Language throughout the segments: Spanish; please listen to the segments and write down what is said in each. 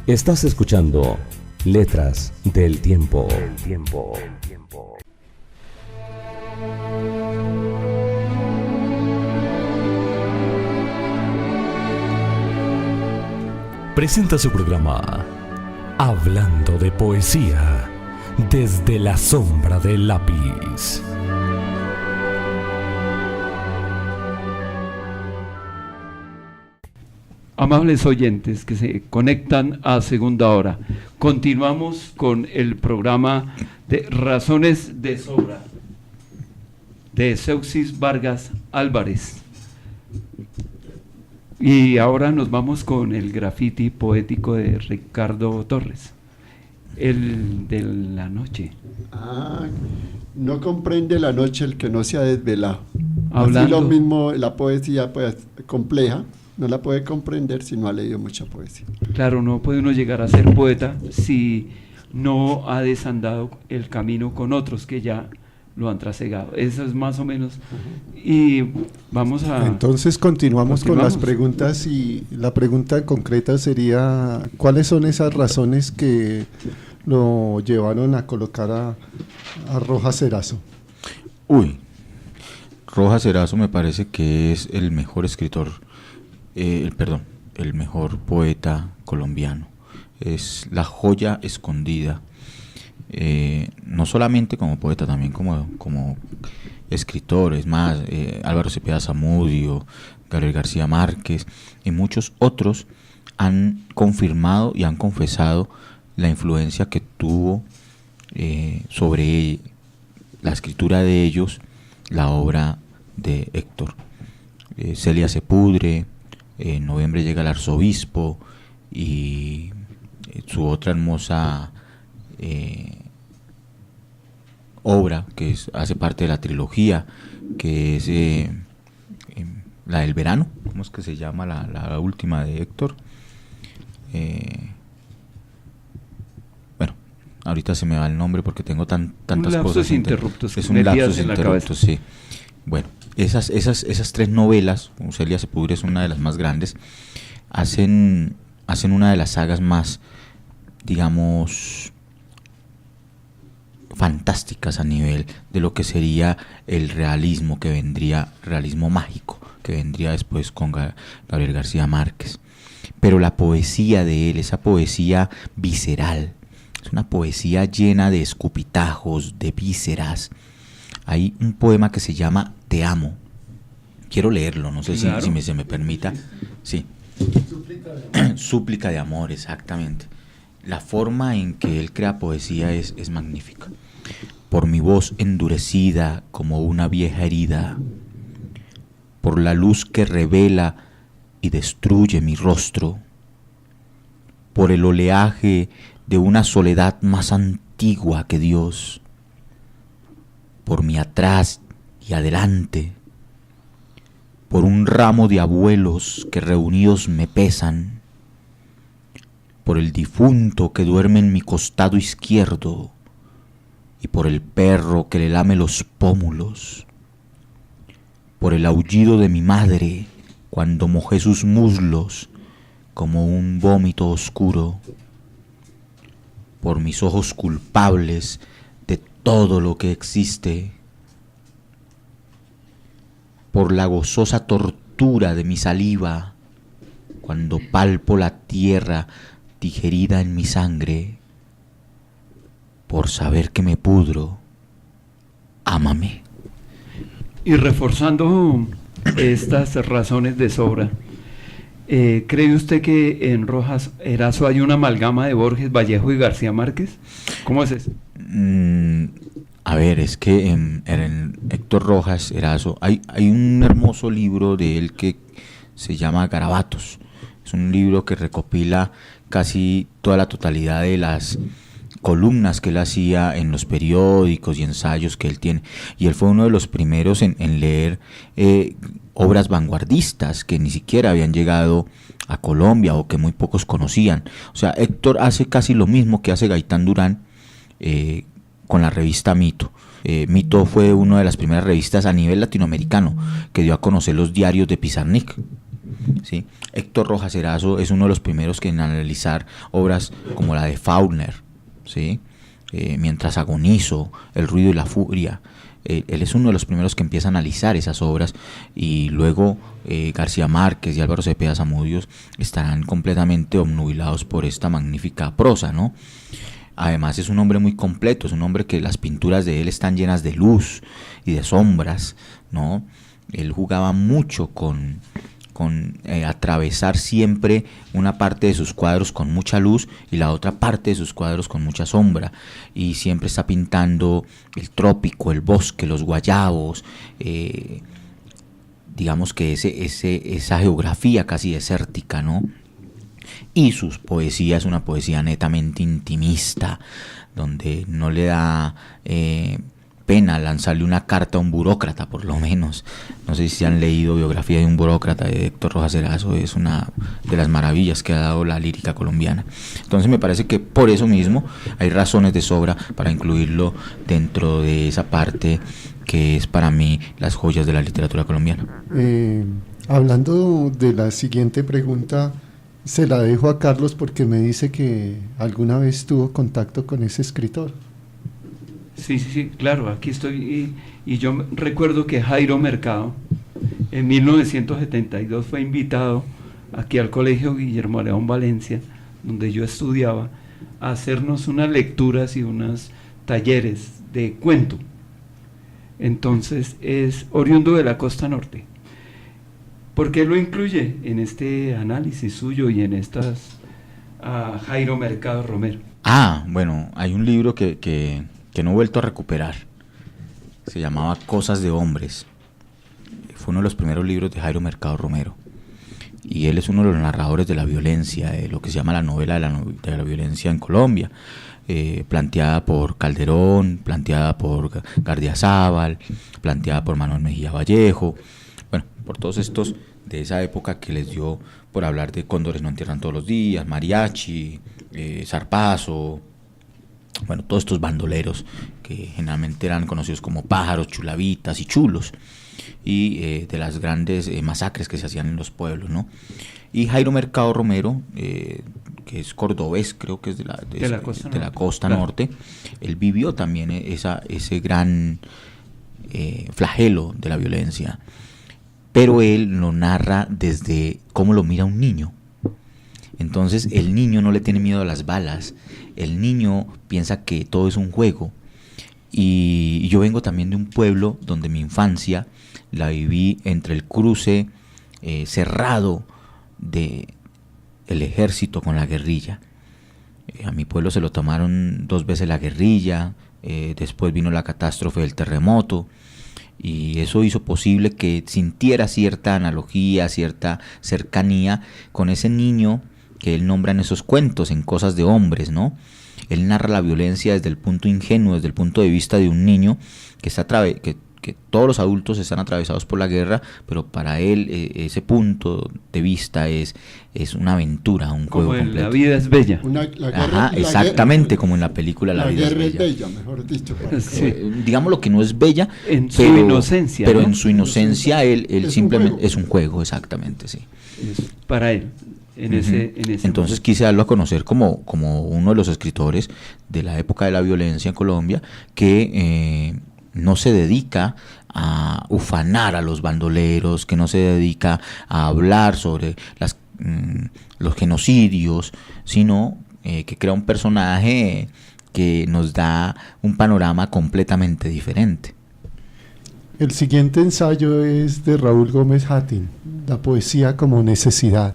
Estás escuchando Letras del Tiempo. Presenta su programa Hablando de Poesía desde la sombra del lápiz. Amables oyentes que se conectan a segunda hora, continuamos con el programa de Razones de Sobra de Zeuxis Vargas Álvarez. Y ahora nos vamos con el graffiti poético de Ricardo Torres, el de la noche. No comprende la noche el que no se ha desvelado. Hablando, así lo mismo la poesía, pues, compleja, no la puede comprender si no ha leído mucha poesía. Claro, no puede uno llegar a ser poeta si no ha desandado el camino con otros que ya lo han trasegado. Eso es más o menos. Y vamos a... Entonces continuamos con las preguntas, y la pregunta concreta sería: ¿cuáles son esas razones que lo llevaron a colocar a Rojas Erazo? Rojas Erazo me parece que es el mejor escritor, el mejor poeta colombiano. Es la joya escondida, no solamente como poeta, también como escritor. Es más, Álvaro Cepeda Zamudio, Gabriel García Márquez y muchos otros han confirmado y han confesado la influencia que tuvo sobre la escritura de ellos la obra de Héctor. Celia se pudre, en noviembre llega el arzobispo, y su otra hermosa obra que hace parte de la trilogía, que es la del verano. ¿Cómo es que se llama la última de Héctor? Bueno, ahorita se me va el nombre porque tengo tantas cosas. Interruptos. Es un lapsus interruptus, sí. Bueno, esas tres novelas, como Celia se pudre es una de las más grandes, hacen una de las sagas más, digamos, fantásticas a nivel de lo que sería el realismo realismo mágico, que vendría después con Gabriel García Márquez. Pero la poesía de él, esa poesía visceral, es una poesía llena de escupitajos, de vísceras. Hay un poema que se llama Te amo. Quiero leerlo, no sé claro. si se me permita. Sí. Súplica de amor, exactamente. La forma en que él crea poesía es magnífica. Por mi voz endurecida como una vieja herida, por la luz que revela y destruye mi rostro, por el oleaje de una soledad más antigua que Dios, por mi atrás y adelante, por un ramo de abuelos que reunidos me pesan, por el difunto que duerme en mi costado izquierdo y por el perro que le lame los pómulos, por el aullido de mi madre cuando mojé sus muslos como un vómito oscuro, por mis ojos culpables de todo lo que existe, por la gozosa tortura de mi saliva cuando palpo la tierra digerida en mi sangre, por saber que me pudro, ámame. Y reforzando estas razones de sobra, ¿cree usted que en Rojas Erazo hay una amalgama de Borges, Vallejo y García Márquez? ¿Cómo es eso? A ver, es que en Héctor Rojas Erazo hay un hermoso libro de él que se llama Garabatos. Es un libro que recopila casi toda la totalidad de las columnas que él hacía en los periódicos y ensayos que él tiene. Y él fue uno de los primeros en leer obras vanguardistas que ni siquiera habían llegado a Colombia o que muy pocos conocían. O sea, Héctor hace casi lo mismo que hace Gaitán Durán con la revista Mito. Mito fue una de las primeras revistas a nivel latinoamericano que dio a conocer los diarios de Pizarnik. ¿sí? Héctor Rojas Erazo es uno de los primeros que en analizar obras como la de Faulkner, ¿sí? Mientras agonizo, El ruido y la furia. Él es uno de los primeros que empieza a analizar esas obras, y luego García Márquez y Álvaro Cepeda Zamudio estarán completamente obnubilados por esta magnífica prosa, ¿no? Además es un hombre muy completo, es un hombre que las pinturas de él están llenas de luz y de sombras, ¿no? Él jugaba mucho con atravesar siempre una parte de sus cuadros con mucha luz y la otra parte de sus cuadros con mucha sombra, y siempre está pintando el trópico, el bosque, los guayabos, digamos que esa geografía casi desértica, ¿no? Y su poesía es una poesía netamente intimista, donde no le da pena lanzarle una carta a un burócrata, por lo menos. No sé si han leído Biografía de un burócrata de Héctor Rojas Erazo, es una de las maravillas que ha dado la lírica colombiana. Entonces me parece que por eso mismo hay razones de sobra para incluirlo dentro de esa parte que es para mí las joyas de la literatura colombiana. Hablando de la siguiente pregunta, se la dejo a Carlos porque me dice que alguna vez tuvo contacto con ese escritor. Sí, claro, aquí estoy, y yo recuerdo que Jairo Mercado en 1972 fue invitado aquí al Colegio Guillermo León Valencia, donde yo estudiaba, a hacernos unas lecturas y unos talleres de cuento. Entonces es oriundo de la costa norte. ¿Por qué lo incluye en este análisis suyo y en estas Jairo Mercado Romero? Bueno, hay un libro que no he vuelto a recuperar. Se llamaba Cosas de Hombres. Fue uno de los primeros libros de Jairo Mercado Romero. Y él es uno de los narradores de la violencia, de lo que se llama la novela de la violencia en Colombia, planteada por Calderón, planteada por Gardiazabal, planteada por Manuel Mejía Vallejo. Bueno, por todos estos de esa época que les dio por hablar de Cóndores no entierran todos los días, Mariachi, Zarpazo. Bueno, todos estos bandoleros que generalmente eran conocidos como pájaros, chulavitas y chulos, y de las grandes masacres que se hacían en los pueblos, ¿no? Y Jairo Mercado Romero, que es cordobés, creo que es de la costa norte, él vivió también ese gran flagelo de la violencia, pero él lo narra desde cómo lo mira un niño. Entonces el niño no le tiene miedo a las balas, el niño piensa que todo es un juego. Y yo vengo también de un pueblo donde mi infancia la viví entre el cruce cerrado del ejército con la guerrilla. A mi pueblo se lo tomaron 2 veces la guerrilla, después vino la catástrofe del terremoto, y eso hizo posible que sintiera cierta analogía, cierta cercanía con ese niño que él nombra en esos cuentos, en Cosas de Hombres, ¿no? Él narra la violencia desde el punto ingenuo, desde el punto de vista de un niño que todos los adultos están atravesados por la guerra, pero para él ese punto de vista es una aventura, un juego completo. La vida es bella. Exactamente, como en la película La vida es bella. La guerra es bella, mejor dicho. Sí. Digamos lo que no es bella, su inocencia. Pero ¿no? En su inocencia él simplemente es un juego, exactamente, sí. Para él. Entonces quise darlo a conocer como uno de los escritores de la época de la violencia en Colombia, que no se dedica a ufanar a los bandoleros, que no se dedica a hablar sobre los genocidios, sino que crea un personaje que nos da un panorama completamente diferente. El siguiente ensayo es de Raúl Gómez Hattin, La poesía como necesidad.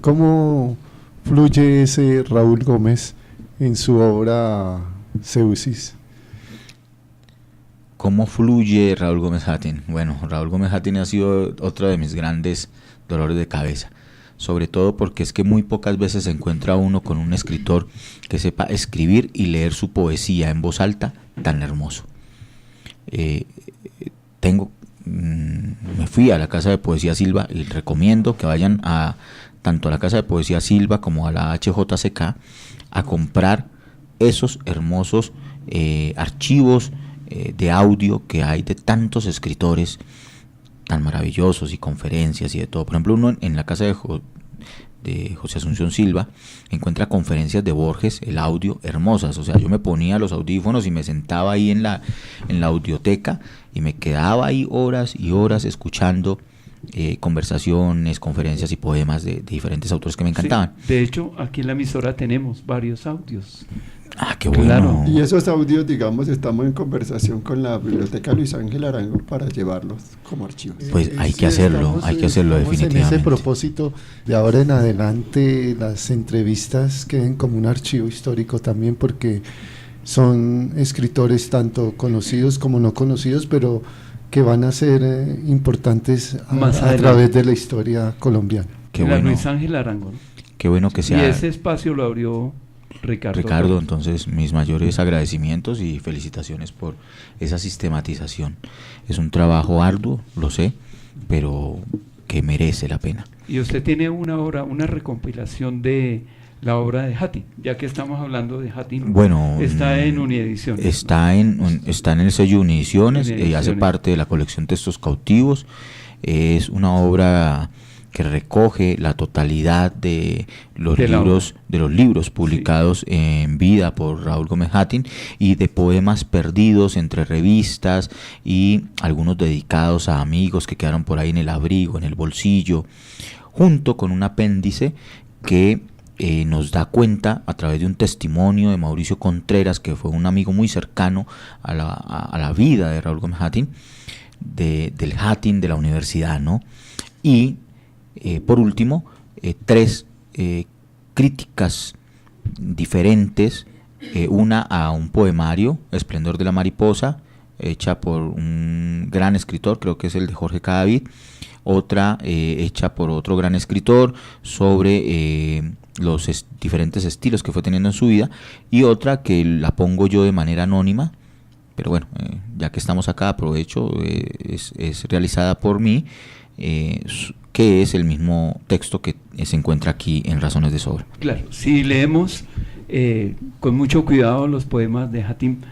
¿Cómo fluye ese Raúl Gómez en su obra Seusis? ¿Cómo fluye Raúl Gómez Hattin? Bueno, Raúl Gómez Hattin ha sido otro de mis grandes dolores de cabeza, sobre todo porque es que muy pocas veces se encuentra uno con un escritor que sepa escribir y leer su poesía en voz alta tan hermoso. Me fui a la Casa de Poesía Silva y recomiendo que vayan tanto a la Casa de Poesía Silva como a la HJCK a comprar esos hermosos archivos de audio que hay de tantos escritores tan maravillosos y conferencias y de todo. Por ejemplo, uno en la casa de José Asunción Silva encuentra conferencias de Borges, el audio, hermosas. O sea, yo me ponía los audífonos y me sentaba ahí en la audioteca y me quedaba ahí horas y horas escuchando conversaciones, conferencias y poemas de diferentes autores que me encantaban. Sí, de hecho, aquí en la emisora tenemos varios audios. Ah, qué bueno. Claro. Y esos audios, digamos, estamos en conversación con la Biblioteca Luis Ángel Arango para llevarlos como archivos. Pues hay Sí, que hacerlo estamos definitivamente. En ese propósito, de ahora en adelante, las entrevistas queden como un archivo histórico también, porque son escritores tanto conocidos como no conocidos, pero que van a ser importantes Más a adelante. través de la historia colombiana. Qué La bueno, Luis Ángel Arango, ¿no? qué bueno que Y sea. ese espacio lo abrió Ricardo. Ricardo, entonces mis mayores agradecimientos y felicitaciones por esa sistematización. Es un trabajo arduo, lo sé, pero que merece la pena. Y usted tiene una obra, una recompilación de la obra de Hattin, ya que estamos hablando de Hattin. Bueno, Está en Uniediciones. Está en el sello Uniediciones, hace Uniediciones. parte de la colección Textos Cautivos. Es una obra que recoge la totalidad de los libros publicados en vida por Raúl Gómez Hattin y de poemas perdidos entre revistas y algunos dedicados a amigos que quedaron por ahí en el abrigo, en el bolsillo, junto con un apéndice que nos da cuenta a través de un testimonio de Mauricio Contreras, que fue un amigo muy cercano a la vida de Raúl Gómez Hattin, del Hattin de la universidad, ¿no? Y por último, 3 críticas diferentes, una a un poemario, Esplendor de la Mariposa, hecha por un gran escritor, creo que es el de Jorge Cadavid, otra hecha por otro gran escritor sobre los diferentes estilos que fue teniendo en su vida, y otra que la pongo yo de manera anónima, pero bueno, ya que estamos acá aprovecho, es realizada por mí, que es el mismo texto que se encuentra aquí en Razones de Sobra. Claro, si leemos con mucho cuidado los poemas de Hattin,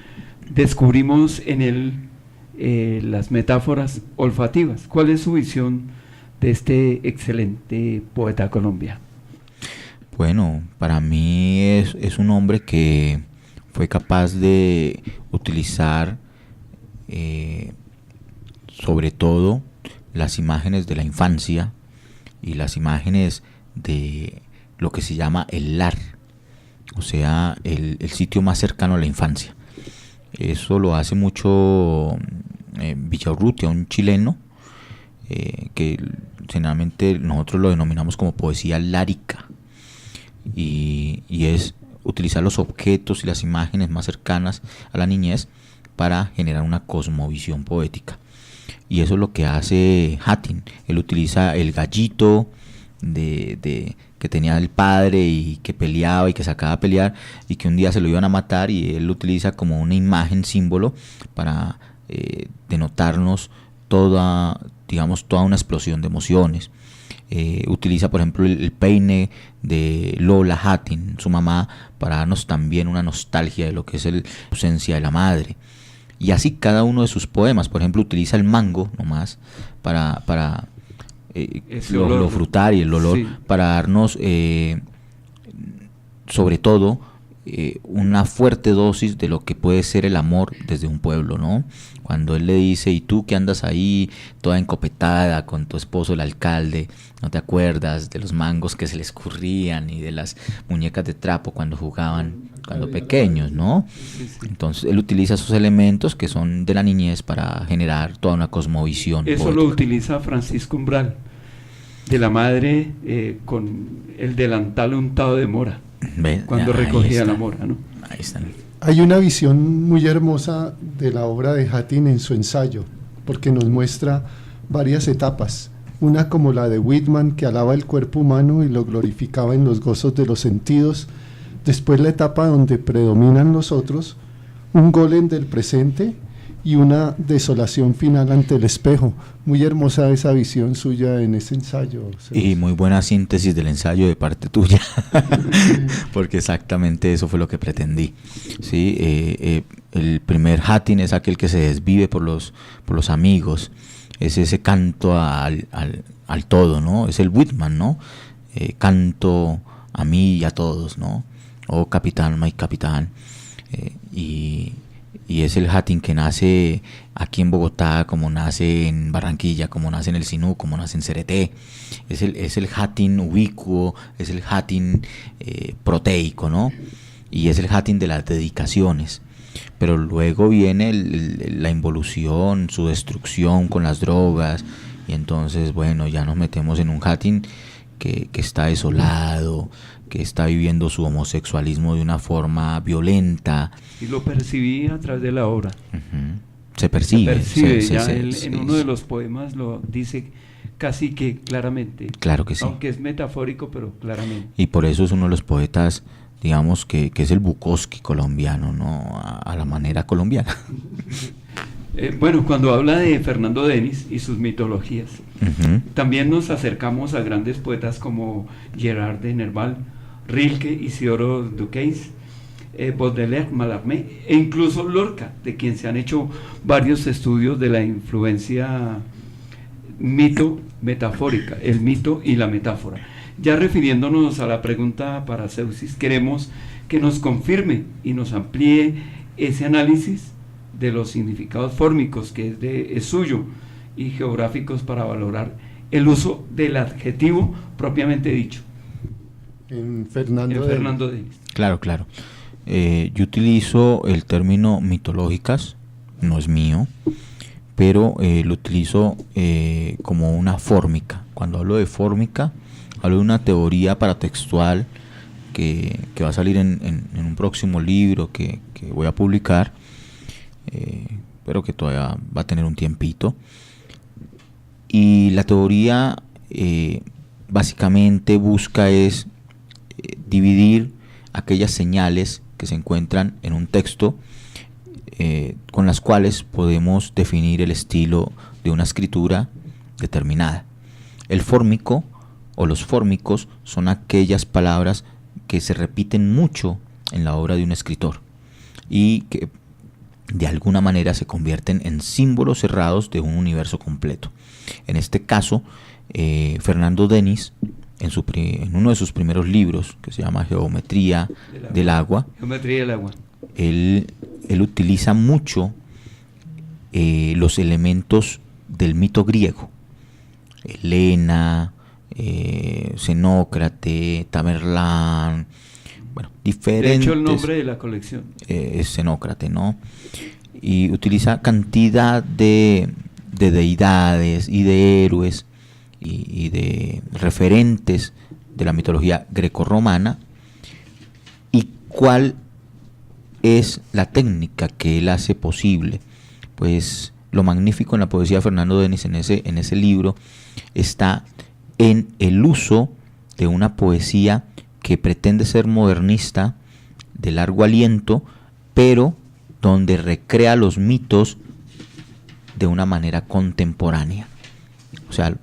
descubrimos en él las metáforas olfativas. ¿Cuál es su visión de este excelente poeta colombiano? Bueno, para mí es un hombre que fue capaz de utilizar sobre todo las imágenes de la infancia y las imágenes de lo que se llama el lar, o sea, el sitio más cercano a la infancia. Eso lo hace mucho Villaurrutia, un chileno, que generalmente nosotros lo denominamos como poesía lárica, y es utilizar los objetos y las imágenes más cercanas a la niñez para generar una cosmovisión poética. Y eso es lo que hace Hattin. Él utiliza el gallito que tenía el padre y que peleaba y que sacaba a pelear y que un día se lo iban a matar, y él lo utiliza como una imagen símbolo para denotarnos toda una explosión de emociones. Utiliza, por ejemplo, el peine de Lola Hattin, su mamá, para darnos también una nostalgia de lo que es la ausencia de la madre. Y así cada uno de sus poemas. Por ejemplo, utiliza el mango nomás para lo frutal y el olor, sí, para darnos sobre todo una fuerte dosis de lo que puede ser el amor desde un pueblo, ¿no? Cuando él le dice: y tú que andas ahí toda encopetada con tu esposo el alcalde, ¿no te acuerdas de los mangos que se le escurrían y de las muñecas de trapo cuando jugaban cuando pequeños, ¿no? Entonces él utiliza esos elementos que son de la niñez para generar toda una cosmovisión Eso poética. lo utiliza Francisco Umbral, de la madre con el delantal untado de mora, cuando recogía la mora, ¿no? Ahí están. Hay una visión muy hermosa de la obra de Hattin en su ensayo, porque nos muestra varias etapas. Una como la de Whitman, que alaba el cuerpo humano y lo glorificaba en los gozos de los sentidos. Después la etapa donde predominan los otros, un golem del presente y una desolación final ante el espejo. Muy hermosa esa visión suya en ese ensayo. Y muy buena síntesis del ensayo de parte tuya, porque exactamente eso fue lo que pretendí. Sí, el primer Hattin es aquel que se desvive por los amigos, es ese canto al todo, ¿no? Es el Whitman, ¿no? Canto a mí y a todos, ¿no? Oh capitán, my capitán. Y es el Hatin que nace aquí en Bogotá, como nace en Barranquilla, como nace en el Sinú, como nace en Cereté. Es el Hatin ubicuo, es el Hatin proteico, ¿no? Y es el Hatin de las dedicaciones. Pero luego viene la involución, su destrucción con las drogas, y entonces, bueno, ya nos metemos en un Hatin que está desolado, que está viviendo su homosexualismo de una forma violenta. Y lo percibí a través de la obra. Uh-huh. Se percibe. En uno de los poemas lo dice casi que claramente. Claro que sí. Aunque es metafórico, pero claramente. Y por eso es uno de los poetas, digamos, que es el Bukowski colombiano, ¿no? A la manera colombiana. Bueno, cuando habla de Fernando Denis y sus mitologías, Uh-huh. también nos acercamos a grandes poetas como Gerard de Nerval, Rilke, Isidoro Duquesne, Baudelaire, Mallarmé e incluso Lorca, de quien se han hecho varios estudios de la influencia mito-metafórica, el mito y la metáfora. Ya refiriéndonos a la pregunta Paraceusis, queremos que nos confirme y nos amplíe ese análisis de los significados fórmicos, que es suyo, y geográficos, para valorar el uso del adjetivo propiamente dicho. En Fernando Denis. Claro. Yo utilizo el término mitológicas, no es mío, pero lo utilizo como una fórmica. Cuando hablo de fórmica, hablo de una teoría paratextual que va a salir en un próximo libro que voy a publicar, pero que todavía va a tener un tiempito. Y la teoría básicamente busca dividir aquellas señales que se encuentran en un texto con las cuales podemos definir el estilo de una escritura determinada. El fórmico o los fórmicos son aquellas palabras que se repiten mucho en la obra de un escritor y que de alguna manera se convierten en símbolos cerrados de un universo completo. En este caso, Fernando Denis, en uno de sus primeros libros, que se llama Geometría del Agua, él utiliza mucho los elementos del mito griego. Helena, Xenócrate, Tamerlán, bueno, diferentes. De hecho, el nombre de la colección es Xenócrate, ¿no? Y utiliza cantidad de deidades y de héroes y de referentes de la mitología grecorromana. ¿Y cuál es la técnica que él hace posible? Pues lo magnífico en la poesía de Fernando Denis, en ese libro, está en el uso de una poesía que pretende ser modernista, de largo aliento, pero donde recrea los mitos de una manera contemporánea. O sea,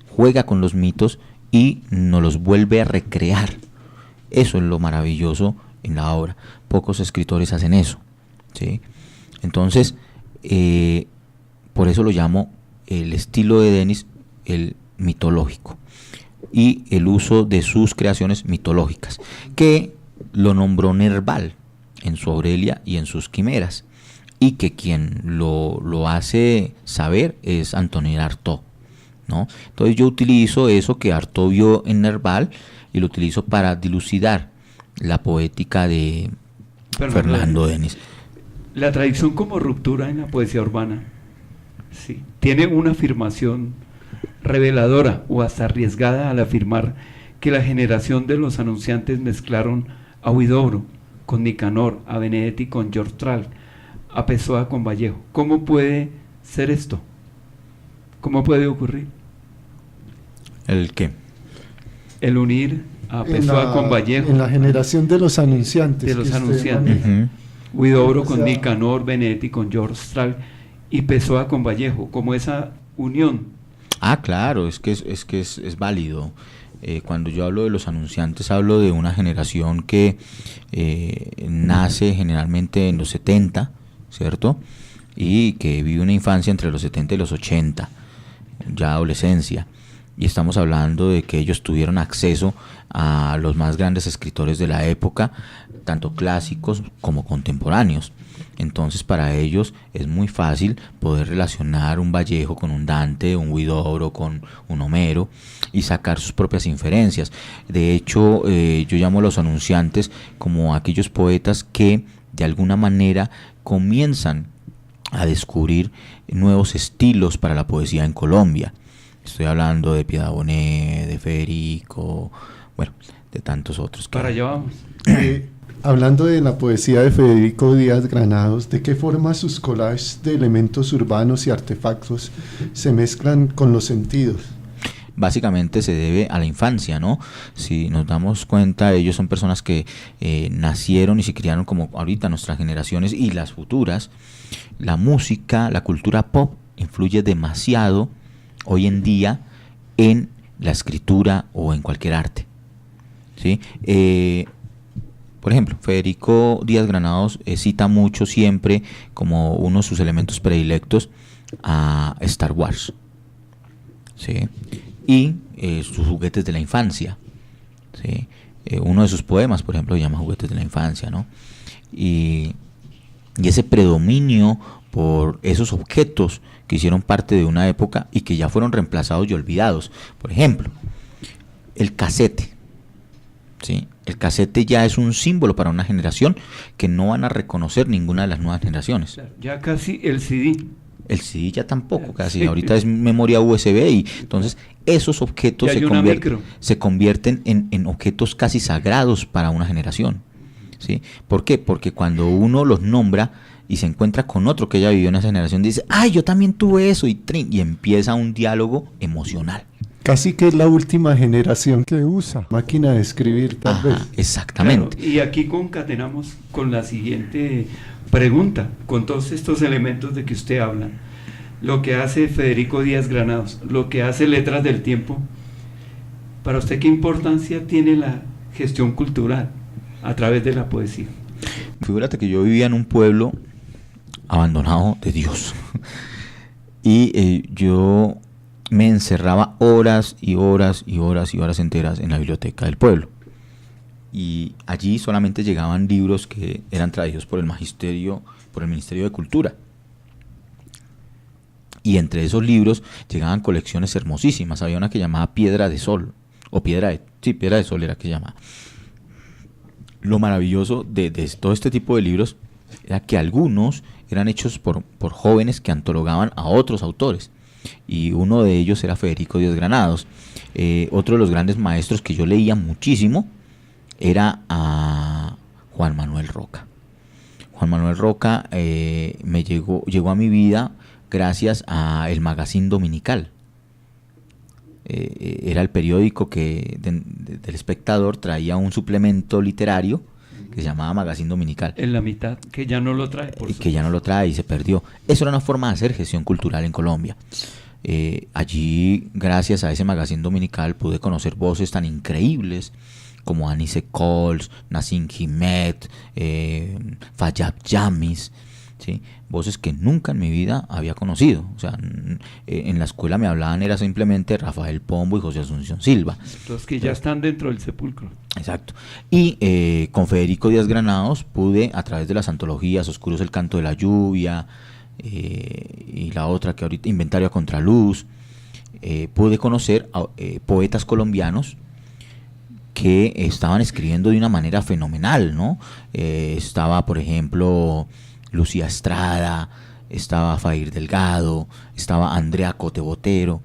juega con los mitos y nos los vuelve a recrear. Eso es lo maravilloso en la obra. Pocos escritores hacen eso, ¿sí? Entonces, por eso lo llamo el estilo de Denis, el mitológico, y el uso de sus creaciones mitológicas, que lo nombró Nerval en su Aurelia y en sus Quimeras, y que quien lo hace saber es Antonin Artaud, ¿no? Entonces yo utilizo eso que Artaud vio en Nerval y lo utilizo para dilucidar la poética de Fernando Denis. La tradición como ruptura en la poesía urbana, sí, tiene una afirmación reveladora o hasta arriesgada al afirmar que la generación de los anunciantes mezclaron a Huidobro con Nicanor, a Benedetti con George Tral, a Pessoa con Vallejo. ¿Cómo puede ser esto? ¿Cómo puede ocurrir? ¿El qué? El unir a Pessoa con Vallejo. En la generación de los anunciantes. De los anunciantes. Huidobro con Nicanor, Benedetti con George Tral y Pessoa con Vallejo, como esa unión. Ah, claro, es que es válido. Cuando yo hablo de los anunciantes, hablo de una generación que nace generalmente en los 70, ¿cierto? Y que vive una infancia entre los 70 y los 80. ya adolescencia. Y estamos hablando de que ellos tuvieron acceso a los más grandes escritores de la época, tanto clásicos como contemporáneos. Entonces para ellos es muy fácil poder relacionar un Vallejo con un Dante, un Huidobro con un Homero y sacar sus propias inferencias. De hecho, yo llamo a los anunciantes como aquellos poetas que de alguna manera comienzan a descubrir nuevos estilos para la poesía en Colombia. Estoy hablando de Piedad Bonet, de Federico, bueno, de tantos otros. Para allá vamos. Hablando de la poesía de Federico Díaz Granados, ¿de qué forma sus collages de elementos urbanos y artefactos se mezclan con los sentidos? Básicamente se debe a la infancia, ¿no? Si nos damos cuenta, ellos son personas que nacieron y se criaron como ahorita nuestras generaciones y las futuras. La música, la cultura pop influye demasiado hoy en día en la escritura o en cualquier arte, ¿sí? Por ejemplo, Federico Díaz Granados cita mucho siempre como uno de sus elementos predilectos a Star Wars, ¿sí? Y sus juguetes de la infancia, ¿sí? Uno de sus poemas, por ejemplo, se llama Juguetes de la Infancia, ¿no? Y ese predominio por esos objetos que hicieron parte de una época y que ya fueron reemplazados y olvidados. Por ejemplo, el casete, ¿sí? El casete ya es un símbolo para una generación que no van a reconocer ninguna de las nuevas generaciones. Ya casi el CD. El CD ya tampoco, casi. Sí. Ahorita es memoria USB y entonces esos objetos se convierten en objetos casi sagrados para una generación, ¿sí? ¿Por qué? Porque cuando uno los nombra y se encuentra con otro que ya vivió en esa generación, dice, ¡ay, yo también tuve eso! Y empieza un diálogo emocional. Casi que es la última generación que usa máquina de escribir, tal vez. Exactamente. Claro, y aquí concatenamos con la siguiente pregunta, con todos estos elementos de que usted habla. Lo que hace Federico Díaz Granados, lo que hace Letras del Tiempo, ¿para usted qué importancia tiene la gestión cultural a través de la poesía? Figúrate que yo vivía en un pueblo abandonado de Dios y yo me encerraba horas y horas y horas y horas enteras en la biblioteca del pueblo, y allí solamente llegaban libros que eran traídos por el magisterio, por el Ministerio de Cultura, y entre esos libros llegaban colecciones hermosísimas. Había una que llamaba Piedra de Sol, o Piedra de Sol era que llamaba. Lo maravilloso de todo este tipo de libros era que algunos eran hechos por jóvenes que antologaban a otros autores, y uno de ellos era Federico Díaz Granados. Otro de los grandes maestros que yo leía muchísimo era a Juan Manuel Roca. Juan Manuel Roca llegó a mi vida gracias a El Magazín Dominical. Era el periódico que del Espectador traía un suplemento literario que se llamaba Magazín Dominical. En la mitad, que ya no lo trae. Que ya no lo trae y se perdió. Eso era una forma de hacer gestión cultural en Colombia. Allí, gracias a ese Magazín Dominical, pude conocer voces tan increíbles como Anice Cols, Nassim Hamed, Fayab Yamis, ¿sí? Voces que nunca en mi vida había conocido. O sea, en la escuela me hablaban era simplemente Rafael Pombo y José Asunción Silva. Los que ya están dentro del sepulcro. Exacto. Y con Federico Díaz Granados pude, a través de las antologías Oscuros el Canto de la Lluvia, y la otra que ahorita, Inventario a Contraluz, pude conocer a poetas colombianos que estaban escribiendo de una manera fenomenal, ¿no? Estaba, por ejemplo, Lucía Estrada, estaba Fair Delgado, estaba Andrea Cote Botero,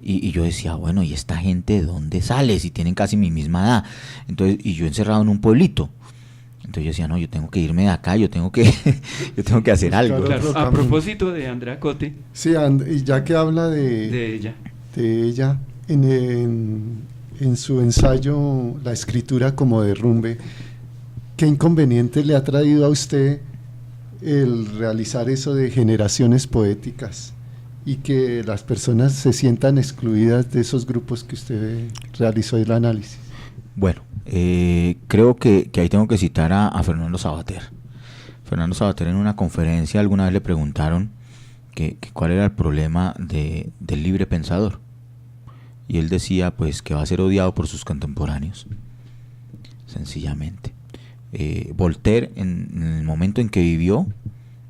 y yo decía, bueno, ¿y esta gente de dónde sale? Si tienen casi mi misma edad. Entonces, y yo encerrado en un pueblito. Entonces yo decía, no, yo tengo que irme de acá, yo tengo que hacer algo. Claro, a propósito de Andrea Cote. Sí, y ya que habla de ella en su ensayo La escritura como derrumbe, ¿qué inconveniente le ha traído a usted el realizar eso de generaciones poéticas y que las personas se sientan excluidas de esos grupos que usted realizó el análisis? Bueno, creo que ahí tengo que citar a Fernando Sabater. Fernando Sabater, en una conferencia alguna vez le preguntaron cuál era el problema del libre pensador. Y él decía pues que va a ser odiado por sus contemporáneos, sencillamente. Voltaire, en el momento en que vivió,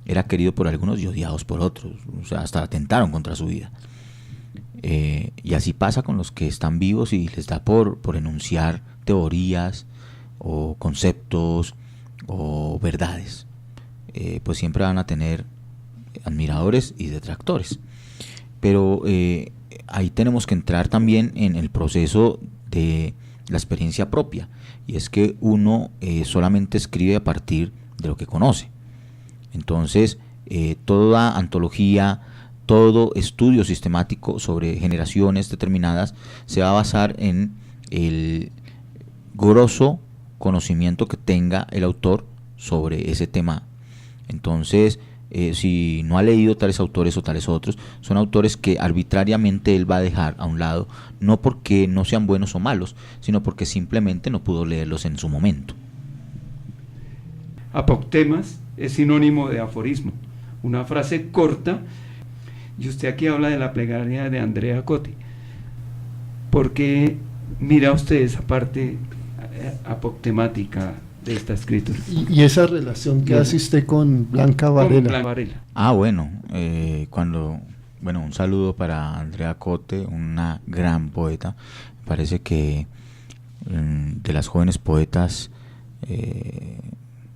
era querido por algunos y odiados por otros, o sea, hasta atentaron contra su vida. Y así pasa con los que están vivos y les da por enunciar teorías o conceptos o verdades. Pues siempre van a tener admiradores y detractores. Pero ahí tenemos que entrar también en el proceso de la experiencia propia, y es que uno solamente escribe a partir de lo que conoce. Entonces, toda antología, todo estudio sistemático sobre generaciones determinadas se va a basar en el grosso conocimiento que tenga el autor sobre ese tema. Entonces, si no ha leído tales autores o tales otros, son autores que arbitrariamente él va a dejar a un lado, no porque no sean buenos o malos, sino porque simplemente no pudo leerlos en su momento. Apoctemas es sinónimo de aforismo, una frase corta, y usted aquí habla de la plegaria de Andrea Cotti. ¿Por qué mira usted esa parte apoctemática de esta escritura? Y esa relación que hace usted con Blanca Varela. Bueno, un saludo para Andrea Cotte, una gran poeta. Me parece que de las jóvenes poetas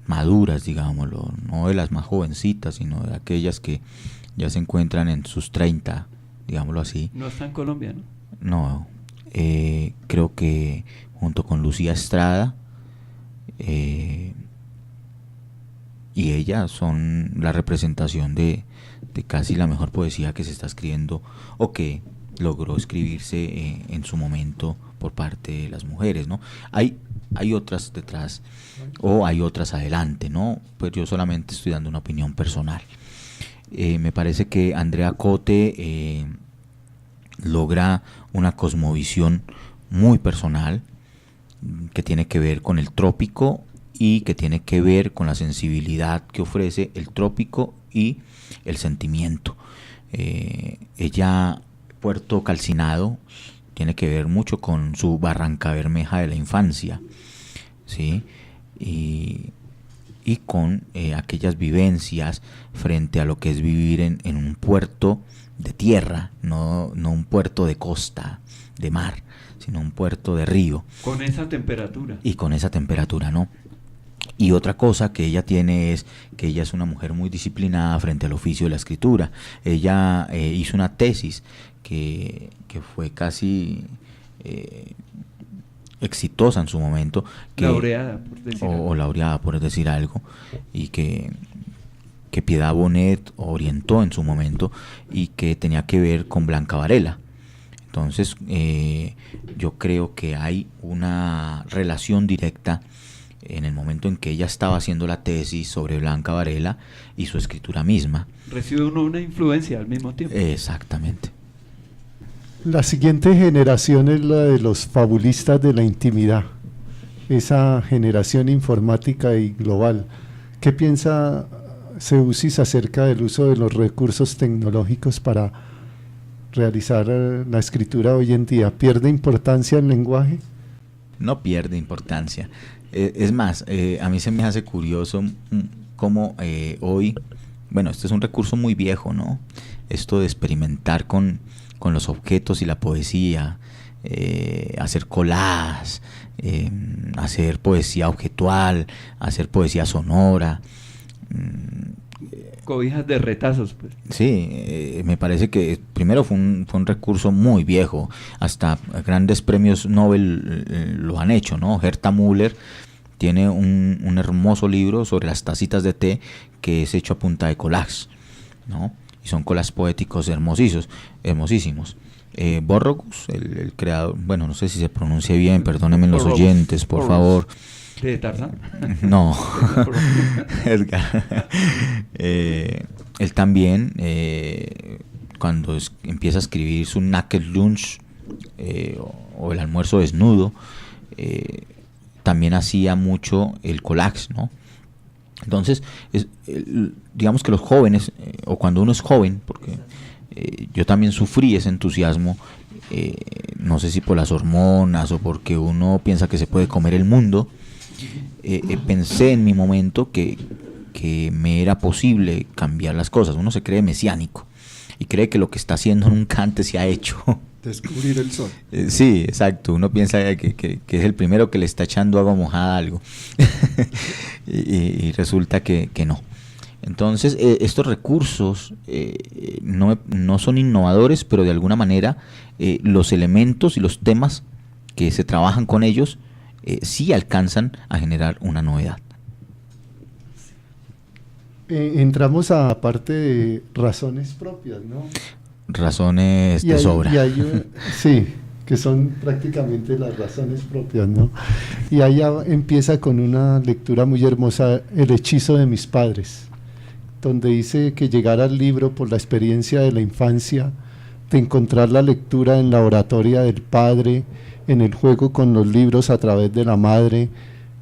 maduras, digámoslo, no de las más jovencitas, sino de aquellas que ya se encuentran en sus 30, digámoslo así. ¿No está en Colombia, no? No, creo que junto con Lucía Estrada y ella son la representación de casi la mejor poesía que se está escribiendo o que logró escribirse en su momento por parte de las mujeres, ¿no? Hay otras detrás o hay otras adelante, ¿no? Pues yo solamente estoy dando una opinión personal. Me parece que Andrea Cotte logra una cosmovisión muy personal que tiene que ver con el trópico y que tiene que ver con la sensibilidad que ofrece el trópico y el sentimiento. Ella, Puerto Calcinado, tiene que ver mucho con su Barranca Bermeja de la infancia, ¿sí? Y con aquellas vivencias frente a lo que es vivir en un puerto de tierra, no un puerto de costa, de mar, sino un puerto de río. Con esa temperatura. Y con esa temperatura, ¿no? Y otra cosa que ella tiene es que ella es una mujer muy disciplinada frente al oficio de la escritura. Ella hizo una tesis que fue casi exitosa en su momento. Laureada, por decir algo. O laureada, por decir algo. Y que Piedad Bonet orientó en su momento y que tenía que ver con Blanca Varela. Entonces, yo creo que hay una relación directa en el momento en que ella estaba haciendo la tesis sobre Blanca Varela y su escritura misma. Recibe uno una influencia al mismo tiempo. Exactamente. La siguiente generación es la de los fabulistas de la intimidad, esa generación informática y global. ¿Qué piensa Seusis acerca del uso de los recursos tecnológicos para realizar la escritura hoy en día? ¿Pierde importancia el lenguaje? No pierde importancia. Es más, a mí se me hace curioso cómo hoy, bueno, este es un recurso muy viejo, ¿no? Esto de experimentar con los objetos y la poesía, hacer collages, hacer poesía objetual, hacer poesía sonora. Cobijas de retazos, pues. Sí, me parece que primero fue un recurso muy viejo, hasta grandes premios Nobel lo han hecho, ¿no? Herta Müller tiene un hermoso libro sobre las tacitas de té que es hecho a punta de collages, ¿no? Y son collages poéticos hermosísimos. Borrogus, el creador, bueno, no sé si se pronuncia bien, perdónenme los oyentes, por favor. ¿De Tarzán? No, Edgar. Él también, cuando empieza a escribir su Naked Lunch o el almuerzo desnudo, también hacía mucho el collage, ¿no? Entonces, digamos que los jóvenes, o cuando uno es joven, porque yo también sufrí ese entusiasmo, no sé si por las hormonas o porque uno piensa que se puede comer el mundo, pensé en mi momento que me era posible cambiar las cosas. Uno se cree mesiánico y cree que lo que está haciendo nunca antes se ha hecho. Descubrir el sol. Sí, exacto. Uno piensa que es el primero que le está echando agua mojada a algo. y resulta que no. Entonces, estos recursos no son innovadores, pero de alguna manera los elementos y los temas que se trabajan con ellos sí alcanzan a generar una novedad. Entramos a la parte de razones propias, ¿no? Razones de sobra. Sí, que son prácticamente las razones propias, ¿no? Y ahí empieza con una lectura muy hermosa, El hechizo de mis padres, donde dice que llegar al libro por la experiencia de la infancia, de encontrar la lectura en la oratoria del padre, en el juego con los libros a través de la madre,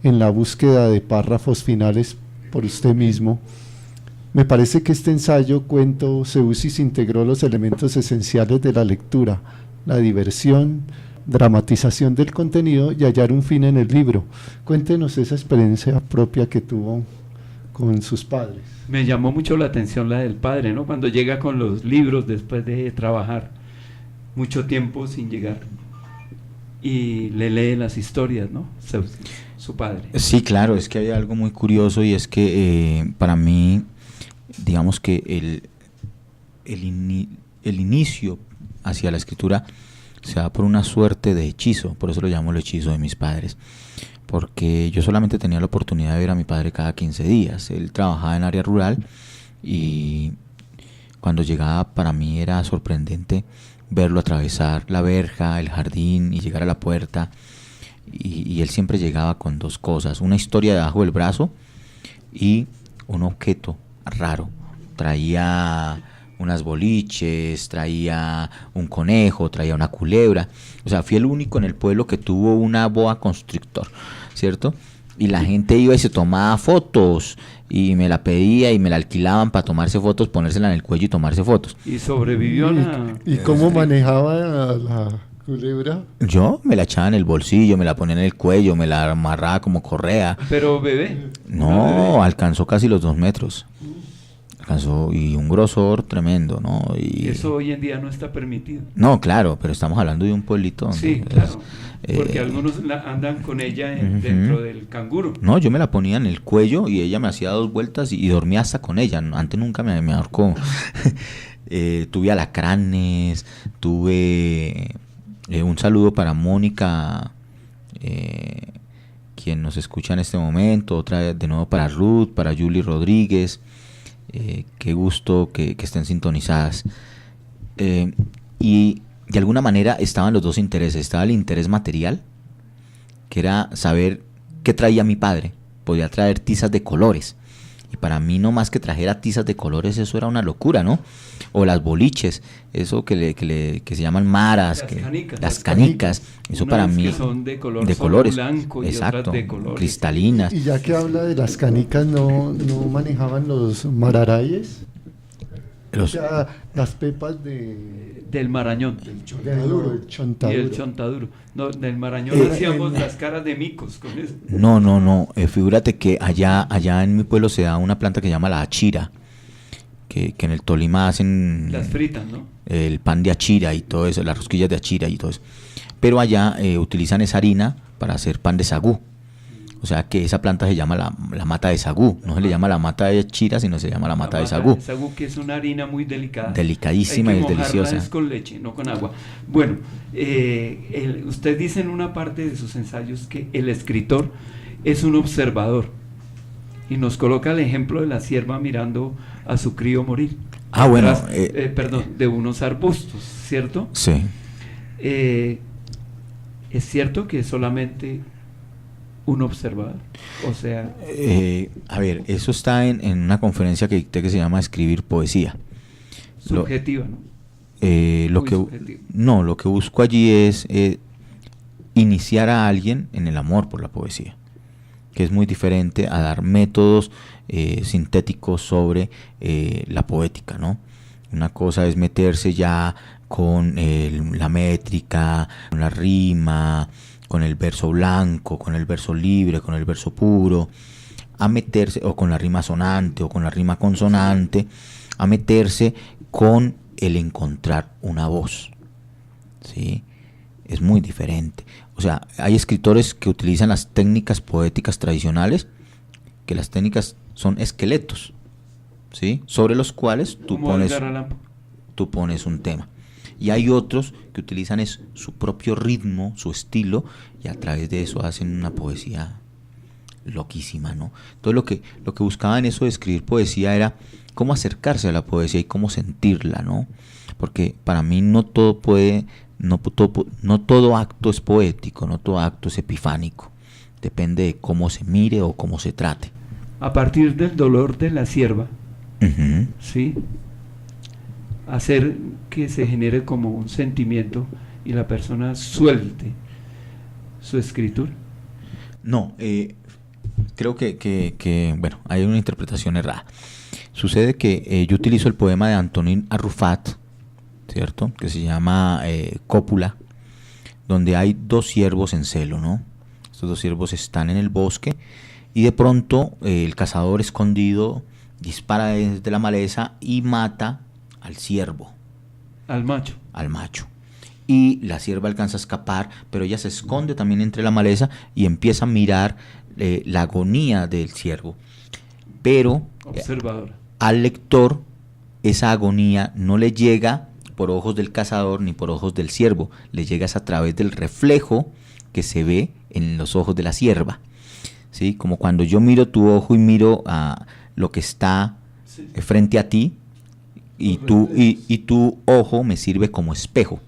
en la búsqueda de párrafos finales por usted mismo. Me parece que este ensayo, cuento, Seusis integró los elementos esenciales de la lectura, la diversión, dramatización del contenido y hallar un fin en el libro. Cuéntenos esa experiencia propia que tuvo con sus padres. Me llamó mucho la atención la del padre, ¿no? Cuando llega con los libros después de trabajar mucho tiempo sin llegar y le lee las historias, ¿no? Su padre. Sí, claro, es que hay algo muy curioso y es que para mí, digamos que el inicio hacia la escritura se da por una suerte de hechizo, por eso lo llamo el hechizo de mis padres, porque yo solamente tenía la oportunidad de ver a mi padre cada 15 días. Él trabajaba en área rural y cuando llegaba para mí era sorprendente verlo atravesar la verja, el jardín y llegar a la puerta, y él siempre llegaba con dos cosas: una historia debajo del brazo y un objeto raro. Traía unas boliches, traía un conejo, traía una culebra. O sea, fui el único en el pueblo que tuvo una boa constrictor, ¿cierto? Y la gente iba y se tomaba fotos y me la pedía y me la alquilaban para tomarse fotos, ponérsela en el cuello y tomarse fotos. Y sobrevivió la... ¿Y cómo manejaba la culebra? Yo me la echaba en el bolsillo, me la ponía en el cuello, me la amarraba como correa. Pero bebé. No, bebé. alcanzó casi los 2 metros. Alcanzó, y un grosor tremendo, ¿no? Y eso hoy en día no está permitido. No, claro, pero estamos hablando de un pueblito donde sí, claro, porque algunos andan con ella dentro del canguro. No, yo me la ponía en el cuello y ella me hacía 2 vueltas y dormía hasta con ella. Antes nunca me ahorcó. Tuve alacranes, tuve un saludo para Mónica, quien nos escucha en este momento, otra vez de nuevo para Ruth, para Julie Rodríguez. Qué gusto que estén sintonizadas. Y de alguna manera estaban los dos intereses. Estaba el interés material, que era saber qué traía mi padre. Podía traer tizas de colores, y para mí no más que trajera tizas de colores, eso era una locura, ¿no? O las boliches, eso que se llaman maras, las canicas, eso para mí que son de colores, blanco y exacto, otras de colores cristalinas. Y ya que habla de las canicas, ¿no manejaban los mararayes? O sea, las pepas del marañón, del chontaduro. chontaduro. Y el chontaduro. No, del marañón hacíamos las caras de micos con eso. No, figúrate que allá en mi pueblo se da una planta que se llama la achira, que en el Tolima hacen las fritas, ¿no? El pan de achira y todo eso, las rosquillas de achira y todo eso. Pero allá utilizan esa harina para hacer pan de sagú. O sea que esa planta se llama la mata de sagú. No se le llama la mata de chira, sino se llama la mata de sagú. Sagú, que es una harina muy delicada. Delicadísima y es deliciosa. Es con leche, no con agua. Bueno, usted dice en una parte de sus ensayos que el escritor es un observador. Y nos coloca el ejemplo de la sierva mirando a su crío morir. Ah, bueno. De unos arbustos, ¿cierto? Sí. Es cierto que solamente un observador, o sea... a ver, eso está en una conferencia que dicté que se llama Escribir Poesía. Subjetiva, ¿no? Lo que busco allí es iniciar a alguien en el amor por la poesía. que es muy diferente a dar métodos sintéticos sobre la poética, ¿no? Una cosa es meterse ya con la métrica, con la rima, con el verso blanco, con el verso libre, con el verso puro, a meterse, o con la rima sonante o con la rima consonante, a meterse con el encontrar una voz, ¿sí? Es muy diferente. O sea, hay escritores que utilizan las técnicas poéticas tradicionales, que las técnicas son esqueletos, ¿sí? Sobre los cuales tú pones un tema. Y hay otros que utilizan su propio ritmo, su estilo, y a través de eso hacen una poesía loquísima, ¿no? Entonces lo que buscaba en eso de escribir poesía era cómo acercarse a la poesía y cómo sentirla, ¿no? Porque para mí no todo acto es poético, no todo acto es epifánico. Depende de cómo se mire o cómo se trate. A partir del dolor de la sierva, Uh-huh. ¿sí? Hacer que se genere como un sentimiento y la persona suelte su escritura. No, creo que bueno, hay una interpretación errada. Sucede que yo utilizo el poema de Antonín Arrufat, ¿cierto? Que se llama Cópula, donde hay dos ciervos en celo, ¿no? Estos dos ciervos están en el bosque y de pronto el cazador escondido dispara desde la maleza y mata al ciervo. Al macho. Al macho. Y la sierva alcanza a escapar, pero ella se esconde también entre la maleza y empieza a mirar la agonía del ciervo. Pero observadora. Al lector esa agonía no le llega por ojos del cazador ni por ojos del ciervo, le llega a través del reflejo que se ve en los ojos de la sierva, ¿sí? Como cuando yo miro tu ojo y miro a lo que está frente a ti y tu ojo me sirve como espejo.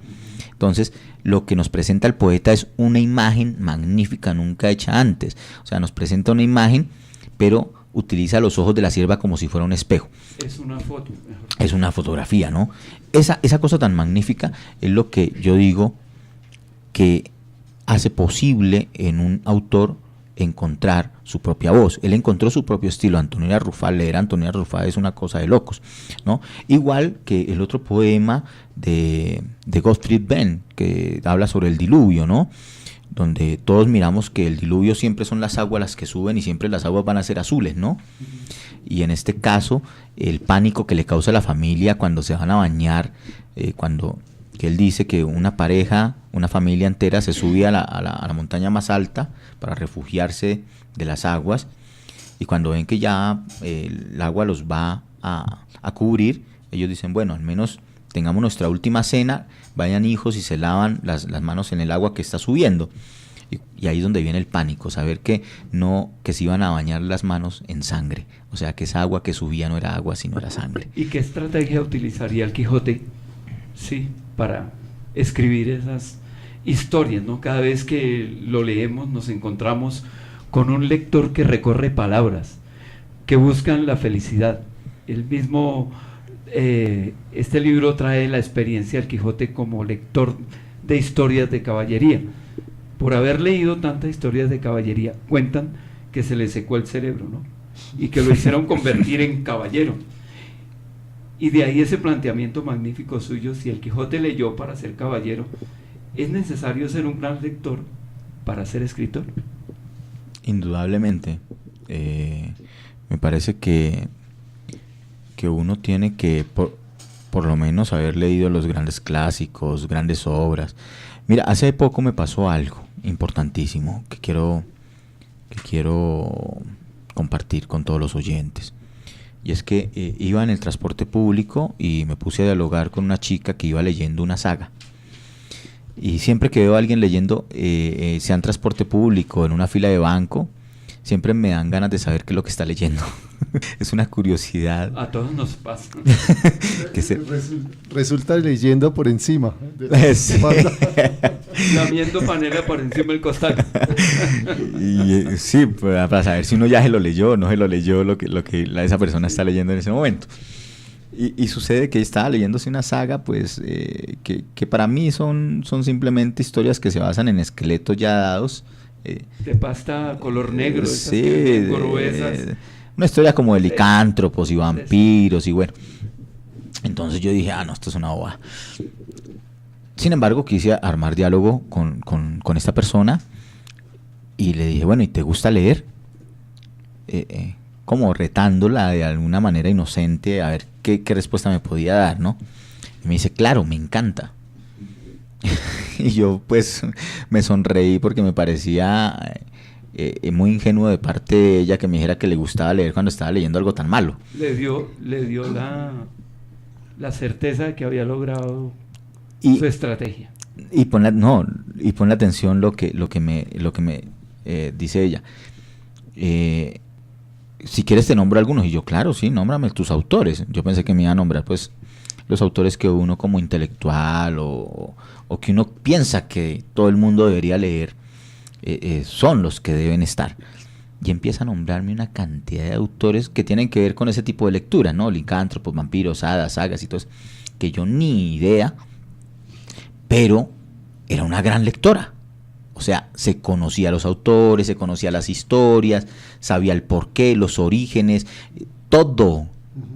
Entonces lo que nos presenta el poeta es una imagen magnífica, nunca hecha antes. O sea, nos presenta una imagen, pero utiliza los ojos de la sierva como si fuera un espejo. Es una foto. Es una fotografía, ¿no? Esa cosa tan magnífica es lo que yo digo que hace posible en un autor encontrar su propia voz. Él encontró su propio estilo. Antonín Arrufat, leer a Antonín Arrufat es una cosa de locos, ¿no? Igual que el otro poema de Gottfried Benn, que habla sobre el diluvio, ¿no? Donde todos miramos que el diluvio siempre son las aguas las que suben y siempre las aguas van a ser azules, ¿no? Y en este caso, el pánico que le causa a la familia cuando se van a bañar, que él dice que una pareja, una familia entera se sube a la montaña más alta para refugiarse de las aguas, y cuando ven que ya el agua los va a cubrir, ellos dicen, bueno, al menos tengamos nuestra última cena, vayan hijos y se lavan las manos en el agua que está subiendo. Y ahí es donde viene el pánico, saber que se iban a bañar las manos en sangre, o sea que esa agua que subía no era agua sino era sangre. ¿Y qué estrategia utilizaría el Quijote, sí, para escribir esas historias, ¿no? Cada vez que lo leemos nos encontramos con un lector que recorre palabras, que buscan la felicidad. El mismo, este libro trae la experiencia del Quijote como lector de historias de caballería. Por haber leído tantas historias de caballería, cuentan que se le secó el cerebro, ¿no? Y que lo hicieron convertir en caballero. Y de ahí ese planteamiento magnífico suyo: si el Quijote leyó para ser caballero, ¿es necesario ser un gran lector para ser escritor? Indudablemente. Me parece que uno tiene que por lo menos haber leído los grandes clásicos, grandes obras. Mira, hace poco me pasó algo importantísimo que quiero compartir con todos los oyentes. Y es que iba en el transporte público y me puse a dialogar con una chica que iba leyendo una saga. Y siempre que veo a alguien leyendo, sea en transporte público, en una fila de banco, siempre me dan ganas de saber qué es lo que está leyendo. Es una curiosidad. A todos nos pasa. Resulta leyendo por encima. Sí. Lamiendo panela por encima del costal. Y, sí, para saber si uno ya se lo leyó o no se lo leyó lo que esa persona está leyendo en ese momento. Y sucede que estaba leyéndose una saga, pues, que para mí son simplemente historias que se basan en esqueletos ya dados De pasta color negro, esas sí, que son gruesas. Una historia como de licántropos y vampiros y bueno. Entonces yo dije, no, esto es una boba. Sin embargo, quise armar diálogo con esta persona y le dije, bueno, ¿y te gusta leer? Como retándola de alguna manera inocente a ver qué respuesta me podía dar, ¿no? Y me dice, claro, me encanta. Y yo pues me sonreí porque me parecía muy ingenuo de parte de ella que me dijera que le gustaba leer cuando estaba leyendo algo tan malo. Le dio la certeza de que había logrado su estrategia. Y ponle atención lo que me dice ella. Si quieres te nombro algunos. Y yo, claro, sí, nómbrame tus autores. Yo pensé que me iba a nombrar pues los autores que uno como intelectual o que uno piensa que todo el mundo debería leer, son los que deben estar. Y empieza a nombrarme una cantidad de autores que tienen que ver con ese tipo de lectura, ¿no? Licántropos, vampiros, hadas, sagas y todo eso, que yo ni idea, pero era una gran lectora. O sea, se conocía a los autores, se conocía las historias, sabía el porqué, los orígenes, todo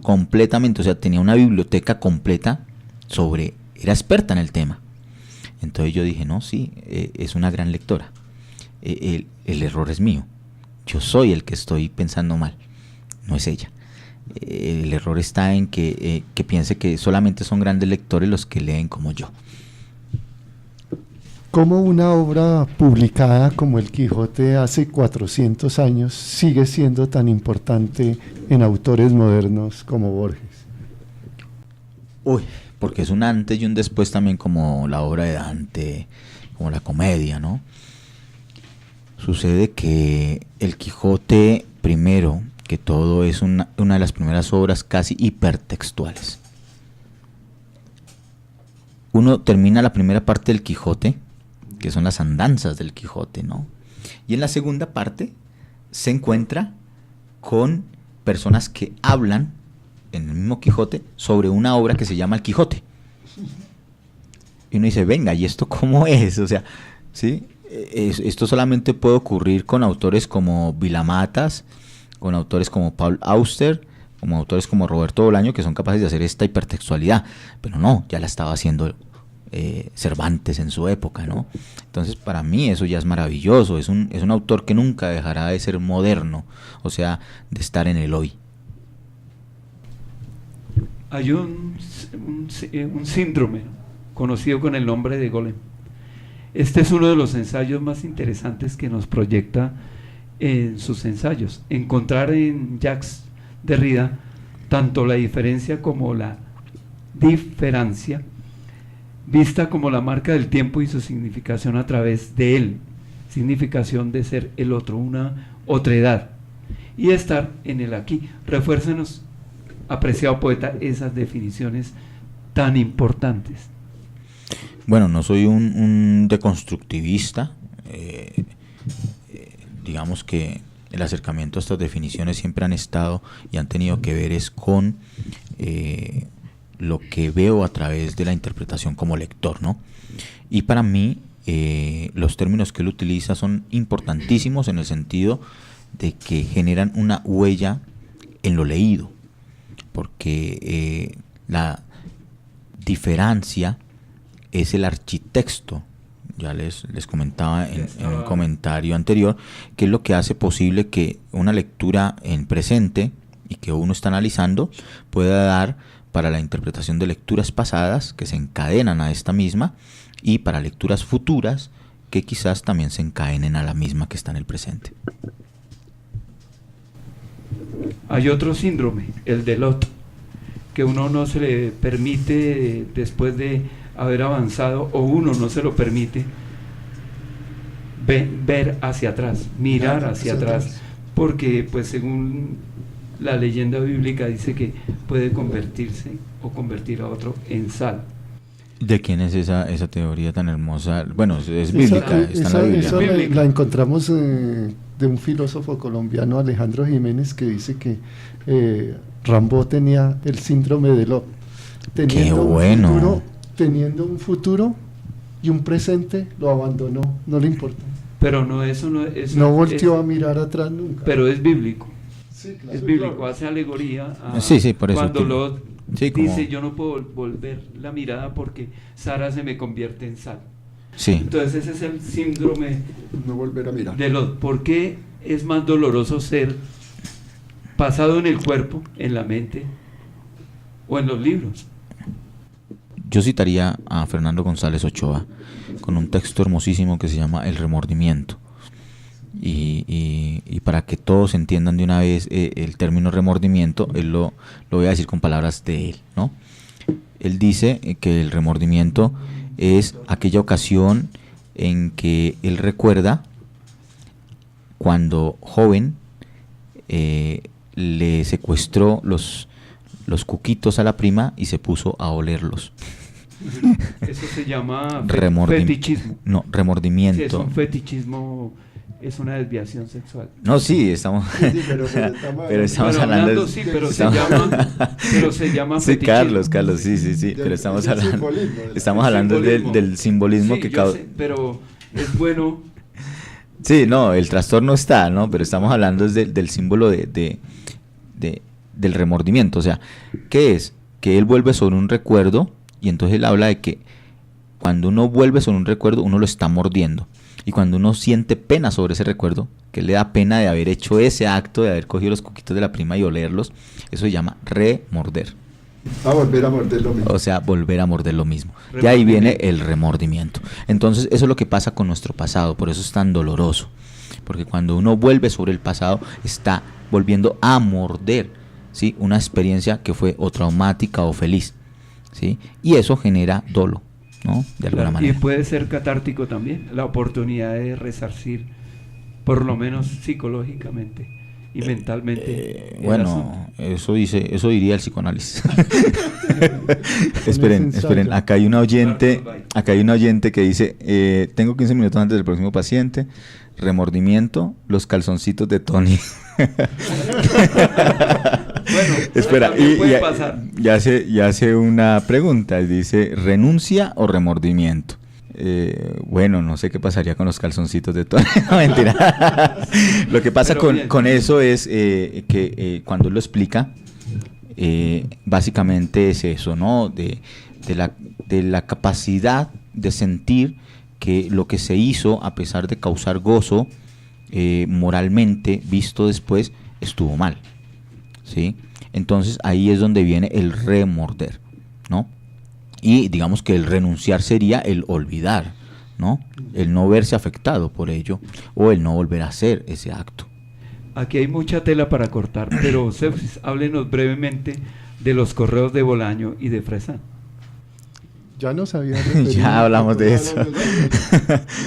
completamente. O sea, tenía una biblioteca completa era experta en el tema. Entonces yo dije, no, sí, es una gran lectora. El error es mío. Yo soy el que estoy pensando mal, no es ella. El error está en que piense que solamente son grandes lectores los que leen como yo. ¿Cómo una obra publicada como El Quijote hace 400 años sigue siendo tan importante en autores modernos como Borges? Porque es un antes y un después también, como la obra de Dante, como la comedia, ¿no? Sucede que El Quijote, primero que todo, es una de las primeras obras casi hipertextuales. Uno termina la primera parte del Quijote, que son las andanzas del Quijote, ¿no? Y en la segunda parte se encuentra con personas que hablan en el mismo Quijote sobre una obra que se llama El Quijote. Y uno dice, venga, ¿y esto cómo es? O sea, ¿sí? Esto solamente puede ocurrir con autores como Vilamatas, con autores como Paul Auster, como autores como Roberto Bolaño, que son capaces de hacer esta hipertextualidad. Pero no, ya la estaba haciendo Cervantes en su época, ¿no? Entonces para mí eso ya es maravilloso. Es un autor que nunca dejará de ser moderno, o sea, de estar en el hoy. Hay un síndrome conocido con el nombre de Golem. Este es uno de los ensayos más interesantes que nos proyecta en sus ensayos. Encontrar en Jacques Derrida tanto la diferencia como la diferencia, vista como la marca del tiempo y su significación a través de él, significación de ser el otro, una otredad, y estar en el aquí. Refuércenos, apreciado poeta, esas definiciones tan importantes. Bueno, no soy un deconstructivista. Digamos que el acercamiento a estas definiciones siempre han estado y han tenido que ver es con lo que veo a través de la interpretación como lector, ¿no? Y para mí los términos que él utiliza son importantísimos en el sentido de que generan una huella en lo leído, porque la diferencia es el architexto. Ya les comentaba en un comentario anterior, que es lo que hace posible que una lectura en presente y que uno está analizando pueda dar para la interpretación de lecturas pasadas que se encadenan a esta misma y para lecturas futuras que quizás también se encadenen a la misma que está en el presente. Hay otro síndrome, el de Lot, que uno no se le permite, después de haber avanzado, o uno no se lo permite, ver hacia atrás, mirar hacia atrás, porque pues según la leyenda bíblica dice que puede convertirse o convertir a otro en sal. ¿De quién es esa teoría tan hermosa? Bueno, es bíblica, está en la Biblia. Esa la encontramos de un filósofo colombiano, Alejandro Jiménez, que dice que Rimbaud tenía el síndrome de Lot. ¡Qué bueno! Teniendo un futuro y un presente, lo abandonó, no le importa. Pero no, eso no es... No volteó a mirar atrás nunca. Pero es bíblico. Sí, claro. Es bíblico, hace alegoría a Sí, por eso. cuando Lot Sí, como- dice, yo no puedo volver la mirada porque Sara se me convierte en sal. Sí. Entonces ese es el síndrome No volver a mirar. de Lot. ¿Por qué es más doloroso ser pasado en el cuerpo, en la mente o en los libros? Yo citaría a Fernando González Ochoa con un texto hermosísimo que se llama El remordimiento. Y para que todos entiendan de una vez el término remordimiento, él lo voy a decir con palabras de él, ¿no? Él dice que el remordimiento es aquella ocasión en que él recuerda cuando joven le secuestró los cuquitos a la prima y se puso a olerlos. Eso se llama Fetichismo. No, remordimiento. Sí, es un fetichismo, es una desviación sexual. No, sí, estamos... Sí, pero estamos Pero hablando... sí, pero estamos- se llama Sí, fetichismo. Carlos, sí, Del- pero estamos del hablando... simbolismo, Estamos hablando simbolismo. del simbolismo Sí, que yo causa... sé, pero es bueno. Sí, no, el trastorno está, ¿no? Pero estamos hablando del símbolo del remordimiento. O sea, ¿qué es? Que él vuelve sobre un recuerdo y entonces él habla de que cuando uno vuelve sobre un recuerdo, uno lo está mordiendo. Y cuando uno siente pena sobre ese recuerdo, que le da pena de haber hecho ese acto, de haber cogido los coquitos de la prima y olerlos, eso se llama remorder. A volver a morder lo mismo. O sea, volver a morder lo mismo. De ahí viene el remordimiento. Entonces, eso es lo que pasa con nuestro pasado, por eso es tan doloroso. Porque cuando uno vuelve sobre el pasado, está volviendo a morder, ¿sí? Una experiencia que fue o traumática o feliz, ¿sí? Y eso genera dolo, ¿no? De alguna Y manera. puede ser catártico también, la oportunidad de resarcir, por lo menos psicológicamente y mentalmente. el Bueno, asunto. eso diría el psicoanálisis. esperen, acá hay una oyente que dice, tengo 15 minutos antes del próximo paciente, remordimiento, los calzoncitos de Tony. Bueno, Espera, también puede pasar. y hace una pregunta, dice, ¿renuncia o remordimiento? Bueno, no sé qué pasaría con los calzoncitos de Tony. No, mentira. Lo que pasa Pero bien. con eso es que cuando él lo explica, básicamente es eso, ¿no? De la capacidad de sentir que lo que se hizo, a pesar de causar gozo, moralmente visto después, estuvo mal, ¿sí? Entonces ahí es donde viene el remorder, ¿no? Y digamos que el renunciar sería el olvidar, ¿no? El no verse afectado por ello o el no volver a hacer ese acto. Aquí hay mucha tela para cortar, pero Seuxis, háblenos brevemente de los correos de Bolaño y de Fresán. Ya nos había Ya hablamos de eso.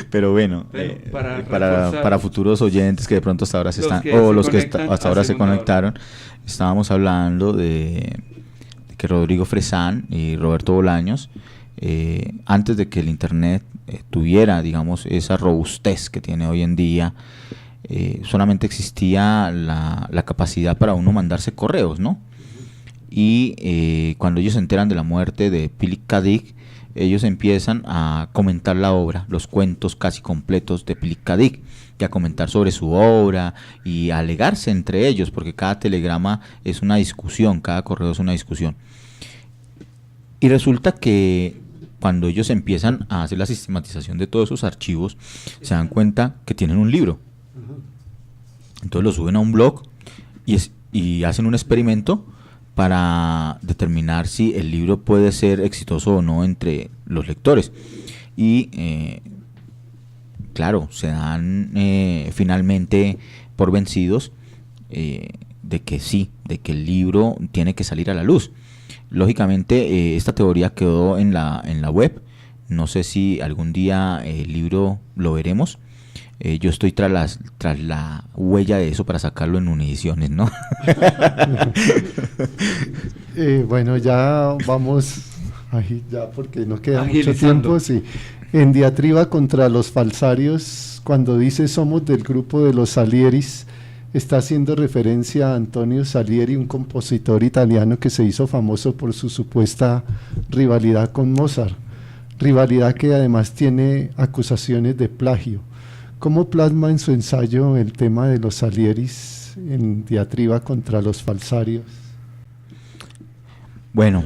Pero bueno, Pero para reforzar- para futuros oyentes que de pronto hasta ahora Los que o se los que conectan hasta a ahora se segunda hora. conectaron, estábamos hablando de que Rodrigo Fresán y Roberto Bolaños, antes de que el internet tuviera, digamos, esa robustez que tiene hoy en día, solamente existía la capacidad para uno mandarse correos, ¿no? Y cuando ellos se enteran de la muerte de Philip K. Dick, ellos empiezan a comentar la obra, los cuentos casi completos de Philip K. Dick, y a comentar sobre su obra y a alegarse entre ellos, porque cada telegrama es una discusión, cada correo es una discusión. Y resulta que cuando ellos empiezan a hacer la sistematización de todos esos archivos, se dan cuenta que tienen un libro. Entonces lo suben a un blog y hacen un experimento para determinar si el libro puede ser exitoso o no entre los lectores. Y claro, se dan finalmente por vencidos de que sí, de que el libro tiene que salir a la luz. Lógicamente esta teoría quedó en la web. No sé si algún día el libro lo veremos. Yo estoy tras la huella de eso para sacarlo en Univisiones, ¿no? Bueno, ya vamos ahí, ya porque no queda mucho Agilizando. tiempo. Sí. En diatriba contra los falsarios, cuando dice somos del grupo de los Salieris, está haciendo referencia a Antonio Salieri, un compositor italiano que se hizo famoso por su supuesta rivalidad con Mozart, rivalidad que además tiene acusaciones de plagio. ¿Cómo plasma en su ensayo el tema de los Salieris en diatriba contra los falsarios? Bueno,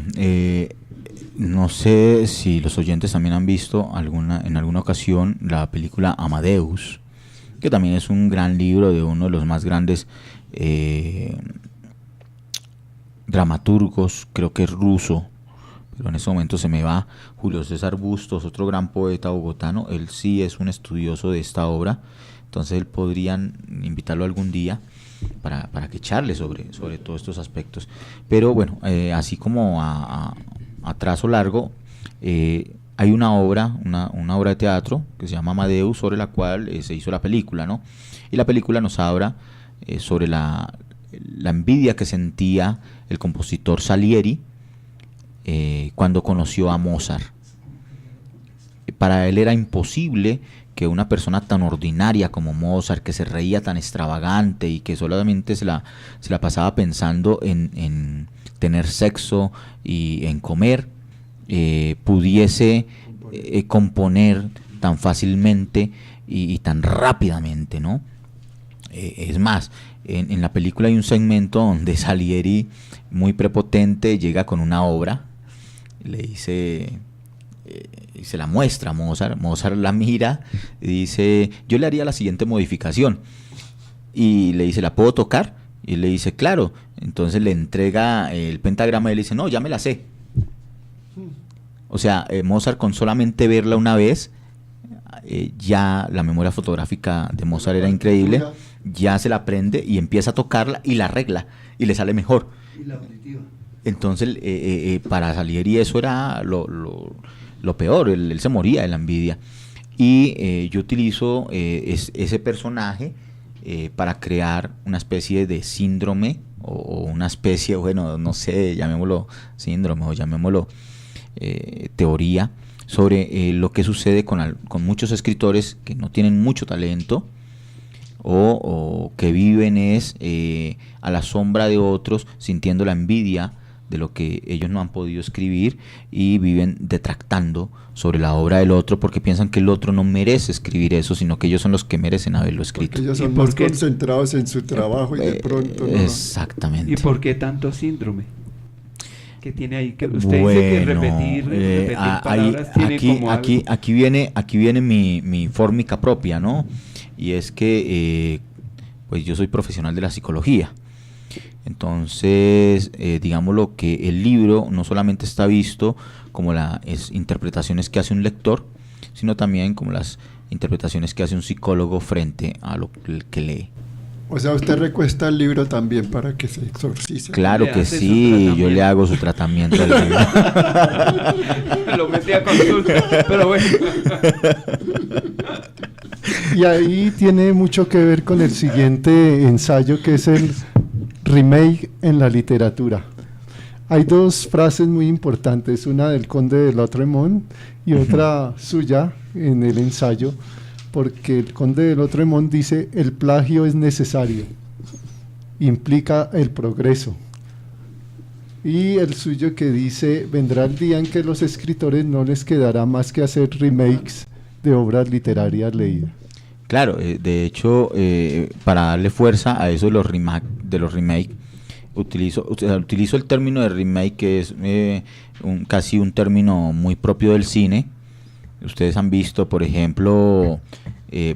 no sé si los oyentes también han visto en alguna ocasión la película Amadeus, que también es un gran libro de uno de los más grandes dramaturgos, creo que es ruso, pero en ese momento se me va, Julio César Bustos, otro gran poeta bogotano. Él sí es un estudioso de esta obra, entonces él podrían invitarlo algún día para que charle sobre todos estos aspectos. Pero bueno, así como a trazo largo, hay una obra de teatro que se llama Amadeus, sobre la cual se hizo la película, ¿no? Y la película nos habla sobre la envidia que sentía el compositor Salieri cuando conoció a Mozart. Para él era imposible que una persona tan ordinaria como Mozart, que se reía tan extravagante y que solamente se la pasaba pensando en tener sexo y en comer, pudiese componer tan fácilmente y tan rápidamente, ¿no? Es más, en la película hay un segmento donde Salieri, muy prepotente, llega con una obra, le dice, se la muestra a Mozart. Mozart la mira y dice: yo le haría la siguiente modificación, y le dice: ¿la puedo tocar? Y él le dice: claro. Entonces le entrega el pentagrama y él dice: no, ya me la sé. O sea, Mozart, con solamente verla una vez, ya la memoria fotográfica de Mozart era increíble, ya se la aprende y empieza a tocarla y la arregla y le sale mejor. Y la auditiva. Entonces, para Salieri eso era lo peor, él se moría de la envidia. Y yo utilizo ese personaje para crear una especie de síndrome o una especie, bueno, no sé, llamémoslo síndrome o llamémoslo teoría sobre lo que sucede con muchos escritores que no tienen mucho talento o que viven a la sombra de otros, sintiendo la envidia de lo que ellos no han podido escribir, y viven detractando sobre la obra del otro porque piensan que el otro no merece escribir eso, sino que ellos son los que merecen haberlo escrito. Porque ellos son más concentrados en su trabajo y de pronto no. Exactamente. ¿Y por qué tanto síndrome? ¿Qué tiene ahí? Que usted dice que repetir palabras tiene como algo. Aquí viene mi fórmica propia, ¿no? Y es que pues yo soy profesional de la psicología. Entonces, digámoslo que el libro no solamente está visto como las interpretaciones que hace un lector, sino también como las interpretaciones que hace un psicólogo frente a lo que lee. O sea, usted recuesta el libro también para que se exorcice. Claro que sí, yo le hago su tratamiento al libro. Lo metí a consulta, pero bueno. Y ahí tiene mucho que ver con el siguiente ensayo, que es el remake en la literatura. Hay dos frases muy importantes, una del conde de Lautréamont y otra suya en el ensayo, porque el conde de Lautréamont dice: el plagio es necesario, implica el progreso. Y el suyo que dice: vendrá el día en que los escritores no les quedará más que hacer remakes de obras literarias leídas. Claro, de hecho, para darle fuerza a eso de los remake, utilizo el término de remake, que es casi un término muy propio del cine. Ustedes han visto, por ejemplo,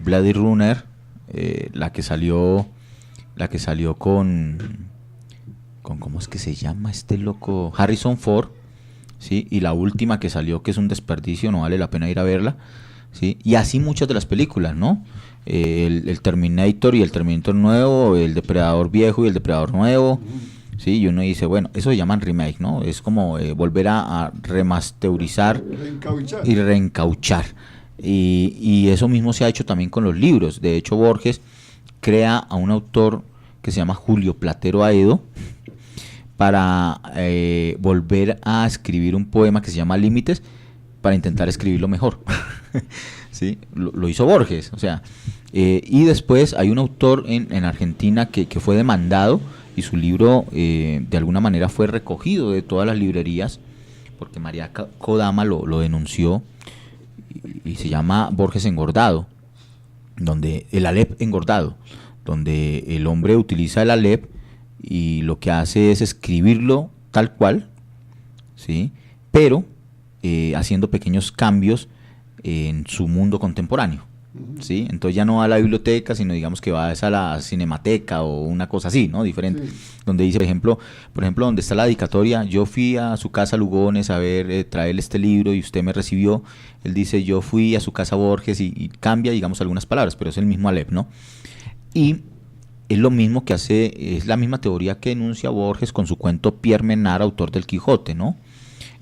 Blade Runner, la que salió con ¿cómo es que se llama este loco? Harrison Ford, ¿sí? Y la última que salió, que es un desperdicio, no vale la pena ir a verla, ¿sí? Y así muchas de las películas, ¿no? El Terminator y el Terminator nuevo, el Depredador viejo y el Depredador nuevo, ¿sí? Y uno dice, bueno, eso se llaman remake, ¿no? Es como volver a remasterizar y reencauchar. Y eso mismo se ha hecho también con los libros. De hecho, Borges crea a un autor que se llama Julio Platero Aedo para volver a escribir un poema que se llama Límites, para intentar escribirlo mejor. ¿Sí? Lo hizo Borges, o sea, y después hay un autor en Argentina que fue demandado, y su libro de alguna manera fue recogido de todas las librerías porque María Kodama lo denunció, y se llama Borges Engordado. donde el Aleph engordado, donde el hombre utiliza el Aleph y lo que hace es escribirlo tal cual, ¿sí? Pero haciendo pequeños cambios en su mundo contemporáneo, ¿sí? Entonces ya no va a la biblioteca, sino digamos que va a la cinemateca o una cosa así, ¿no? Diferente. Sí. Donde dice, por ejemplo, donde está la dedicatoria, yo fui a su casa Lugones a ver, traerle este libro y usted me recibió. Él dice, yo fui a su casa Borges y cambia, digamos, algunas palabras, pero es el mismo Aleph, ¿no? Y es lo mismo que hace, es la misma teoría que enuncia Borges con su cuento Pierre Menard, autor del Quijote, ¿no?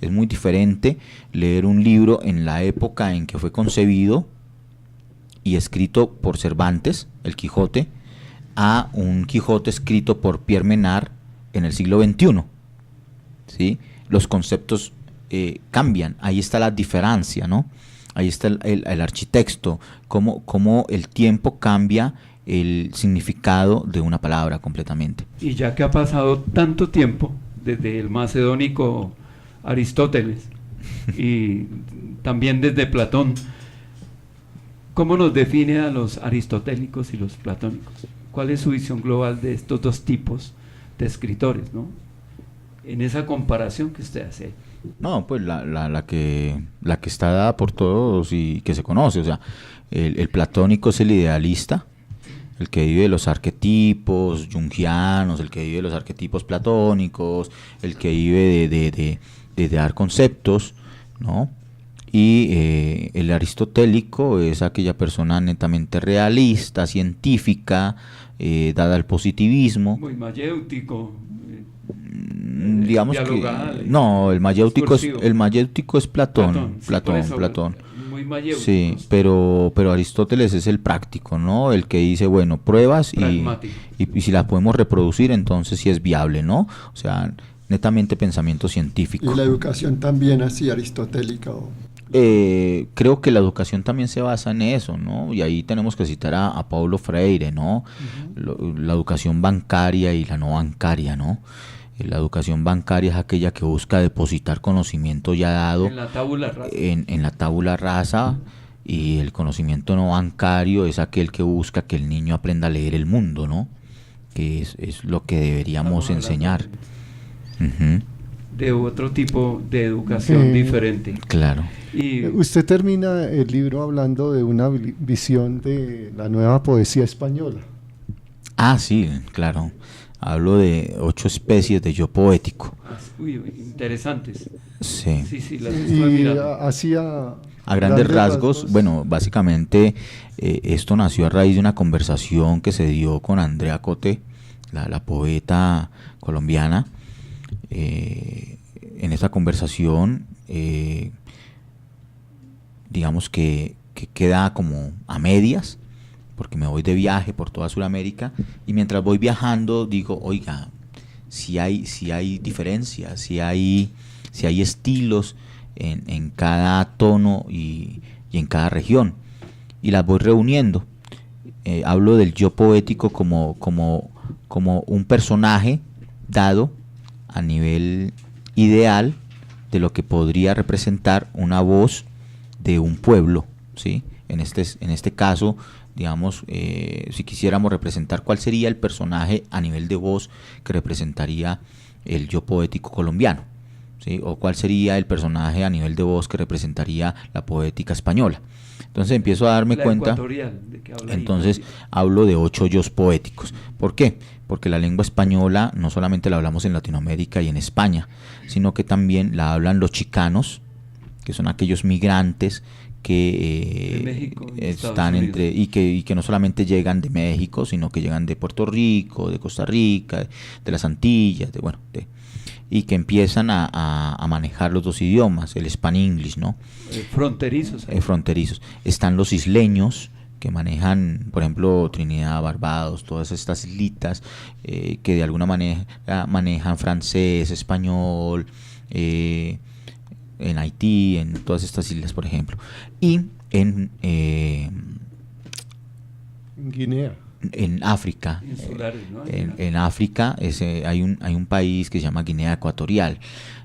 Es muy diferente leer un libro en la época en que fue concebido y escrito por Cervantes, el Quijote, a un Quijote escrito por Pierre Menard en el siglo XXI, ¿sí? Los conceptos cambian, ahí está la diferencia, ¿no? Ahí está el architecto, cómo el tiempo cambia el significado de una palabra completamente. Y ya que ha pasado tanto tiempo, desde el macedónico Aristóteles y también desde Platón, ¿cómo nos define a los aristotélicos y los platónicos? ¿Cuál es su visión global de estos dos tipos de escritores, ¿no? En esa comparación que usted hace. No, pues la que está dada por todos y que se conoce, o sea, el platónico es el idealista, el que vive de los arquetipos jungianos, el que vive de los arquetipos platónicos, el que vive de dar conceptos, ¿no? Y el aristotélico es aquella persona netamente realista, científica, dada al positivismo. Muy mayéutico. Digamos que no, el mayéutico es Platón. Muy mayéutico. Sí, pero Aristóteles es el práctico, ¿no? El que dice, bueno, pruebas y si las podemos reproducir, entonces sí es viable, ¿no? O sea, netamente pensamiento científico. ¿Y la educación también así aristotélica? Creo que la educación también se basa en eso, ¿no? Y ahí tenemos que citar a Paulo Freire, ¿no? La educación bancaria y la no bancaria, ¿no? La educación bancaria es aquella que busca depositar conocimiento ya dado en la tabula rasa. En la tabula rasa, y el conocimiento no bancario es aquel que busca que el niño aprenda a leer el mundo, ¿no? Que es lo que deberíamos enseñar. De otro tipo de educación diferente. Claro. Y usted termina el libro hablando de una visión de la nueva poesía española. Ah, sí, claro. Hablo de 8 especies de yo poético. Uy, interesantes. Sí. Sí, las estoy mirando. Así a grandes rasgos, bueno, básicamente esto nació a raíz de una conversación que se dio con Andrea Cote, la poeta colombiana. En esta conversación, digamos que queda como a medias, porque me voy de viaje por toda Sudamérica, y mientras voy viajando digo, oiga, si hay diferencias, si hay estilos en cada tono y en cada región, y las voy reuniendo. Hablo del yo poético como un personaje dado a nivel ideal de lo que podría representar una voz de un pueblo, ¿sí? En este caso, digamos, si quisiéramos representar cuál sería el personaje a nivel de voz que representaría el yo poético colombiano, ¿sí? O cuál sería el personaje a nivel de voz que representaría la poética española. Entonces empiezo a darme cuenta, entonces hablo de 8 yos poéticos. ¿Por qué? Porque la lengua española no solamente la hablamos en Latinoamérica y en España, sino que también la hablan los chicanos, que son aquellos migrantes que México, están entre y que no solamente llegan de México, sino que llegan de Puerto Rico, de Costa Rica, de las Antillas, y que empiezan a manejar los dos idiomas, el Span-English, ¿no? Fronterizos. Fronterizos. Están los isleños, que manejan, por ejemplo, Trinidad, Barbados, todas estas islitas, que de alguna manera manejan francés, español, en Haití, en todas estas islas, por ejemplo. Y en Guinea. En África, ¿no? en África hay un país que se llama Guinea Ecuatorial,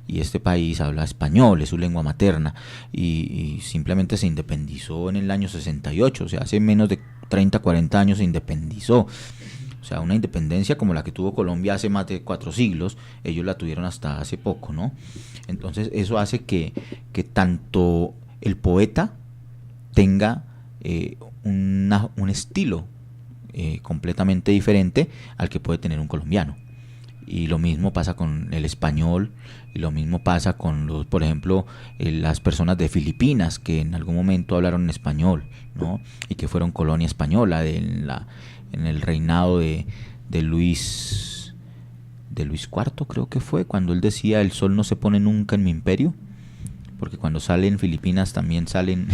y este país habla español, es su lengua materna, y simplemente se independizó en el año 68, o sea, hace menos de 30, 40 años se independizó. O sea, una independencia como la que tuvo Colombia hace más de 4 siglos, ellos la tuvieron hasta hace poco, ¿no? Entonces eso hace que tanto el poeta tenga un estilo completamente diferente al que puede tener un colombiano. Y lo mismo pasa con el español, y lo mismo pasa con los, por ejemplo, las personas de Filipinas que en algún momento hablaron en español, ¿no? Y que fueron colonia española en el reinado de Luis IV, creo que fue, cuando él decía: el sol no se pone nunca en mi imperio, porque cuando salen Filipinas también salen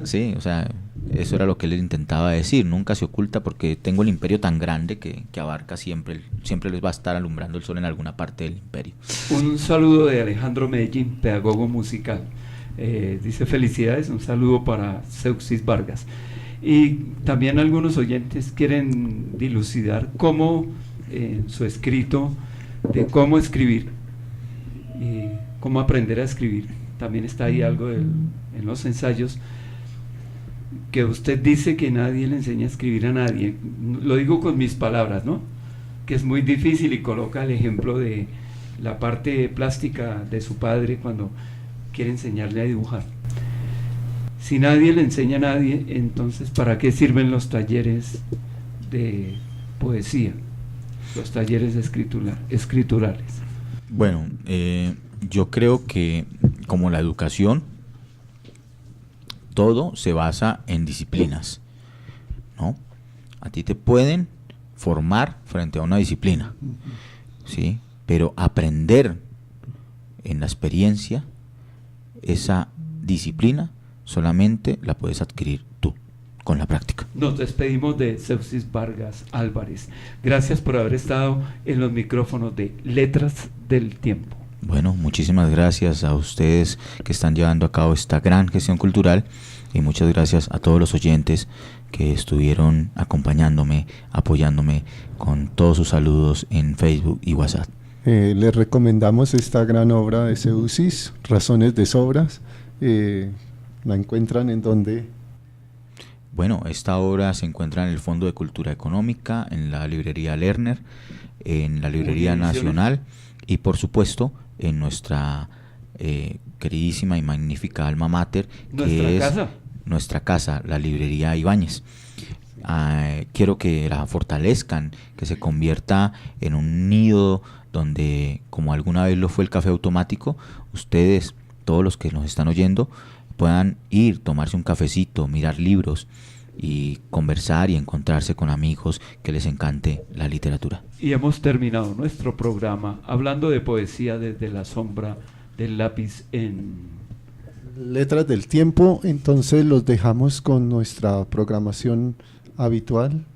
sí, o sea, eso era lo que él intentaba decir: nunca se oculta porque tengo el imperio tan grande que abarca siempre les va a estar alumbrando el sol en alguna parte del imperio. Un saludo de Alejandro Medellín, pedagogo musical. Dice: felicidades, un saludo para Seuxis Vargas. Y también algunos oyentes quieren dilucidar cómo, en su escrito, de cómo escribir y cómo aprender a escribir. También está ahí algo en los ensayos, que usted dice que nadie le enseña a escribir a nadie. Lo digo con mis palabras, ¿no? Que es muy difícil, y coloca el ejemplo de la parte plástica de su padre cuando quiere enseñarle a dibujar. Si nadie le enseña a nadie, entonces ¿para qué sirven los talleres de poesía, los talleres de escriturales? Bueno, yo creo que como la educación, todo se basa en disciplinas, ¿no? A ti te pueden formar frente a una disciplina, ¿sí? Pero aprender en la experiencia, esa disciplina solamente la puedes adquirir tú, con la práctica. Nos despedimos de Seuxis Vargas Álvarez. Gracias por haber estado en los micrófonos de Letras del Tiempo. Bueno, muchísimas gracias a ustedes que están llevando a cabo esta gran gestión cultural, y muchas gracias a todos los oyentes que estuvieron acompañándome, apoyándome con todos sus saludos en Facebook y WhatsApp. Les recomendamos esta gran obra de Seuxis, Razones de Sobras. ¿La encuentran en dónde? Bueno, esta obra se encuentra en el Fondo de Cultura Económica, en la librería Lerner, en la Librería Nacional y por supuesto en nuestra queridísima y magnífica alma mater, que es nuestra casa, la librería Ibáñez. Quiero que la fortalezcan, que se convierta en un nido donde, como alguna vez lo fue el café automático, ustedes, todos los que nos están oyendo, puedan ir, tomarse un cafecito, mirar libros y conversar y encontrarse con amigos que les encante la literatura. Y hemos terminado nuestro programa hablando de poesía desde la sombra del lápiz en Letras del Tiempo. Entonces los dejamos con nuestra programación habitual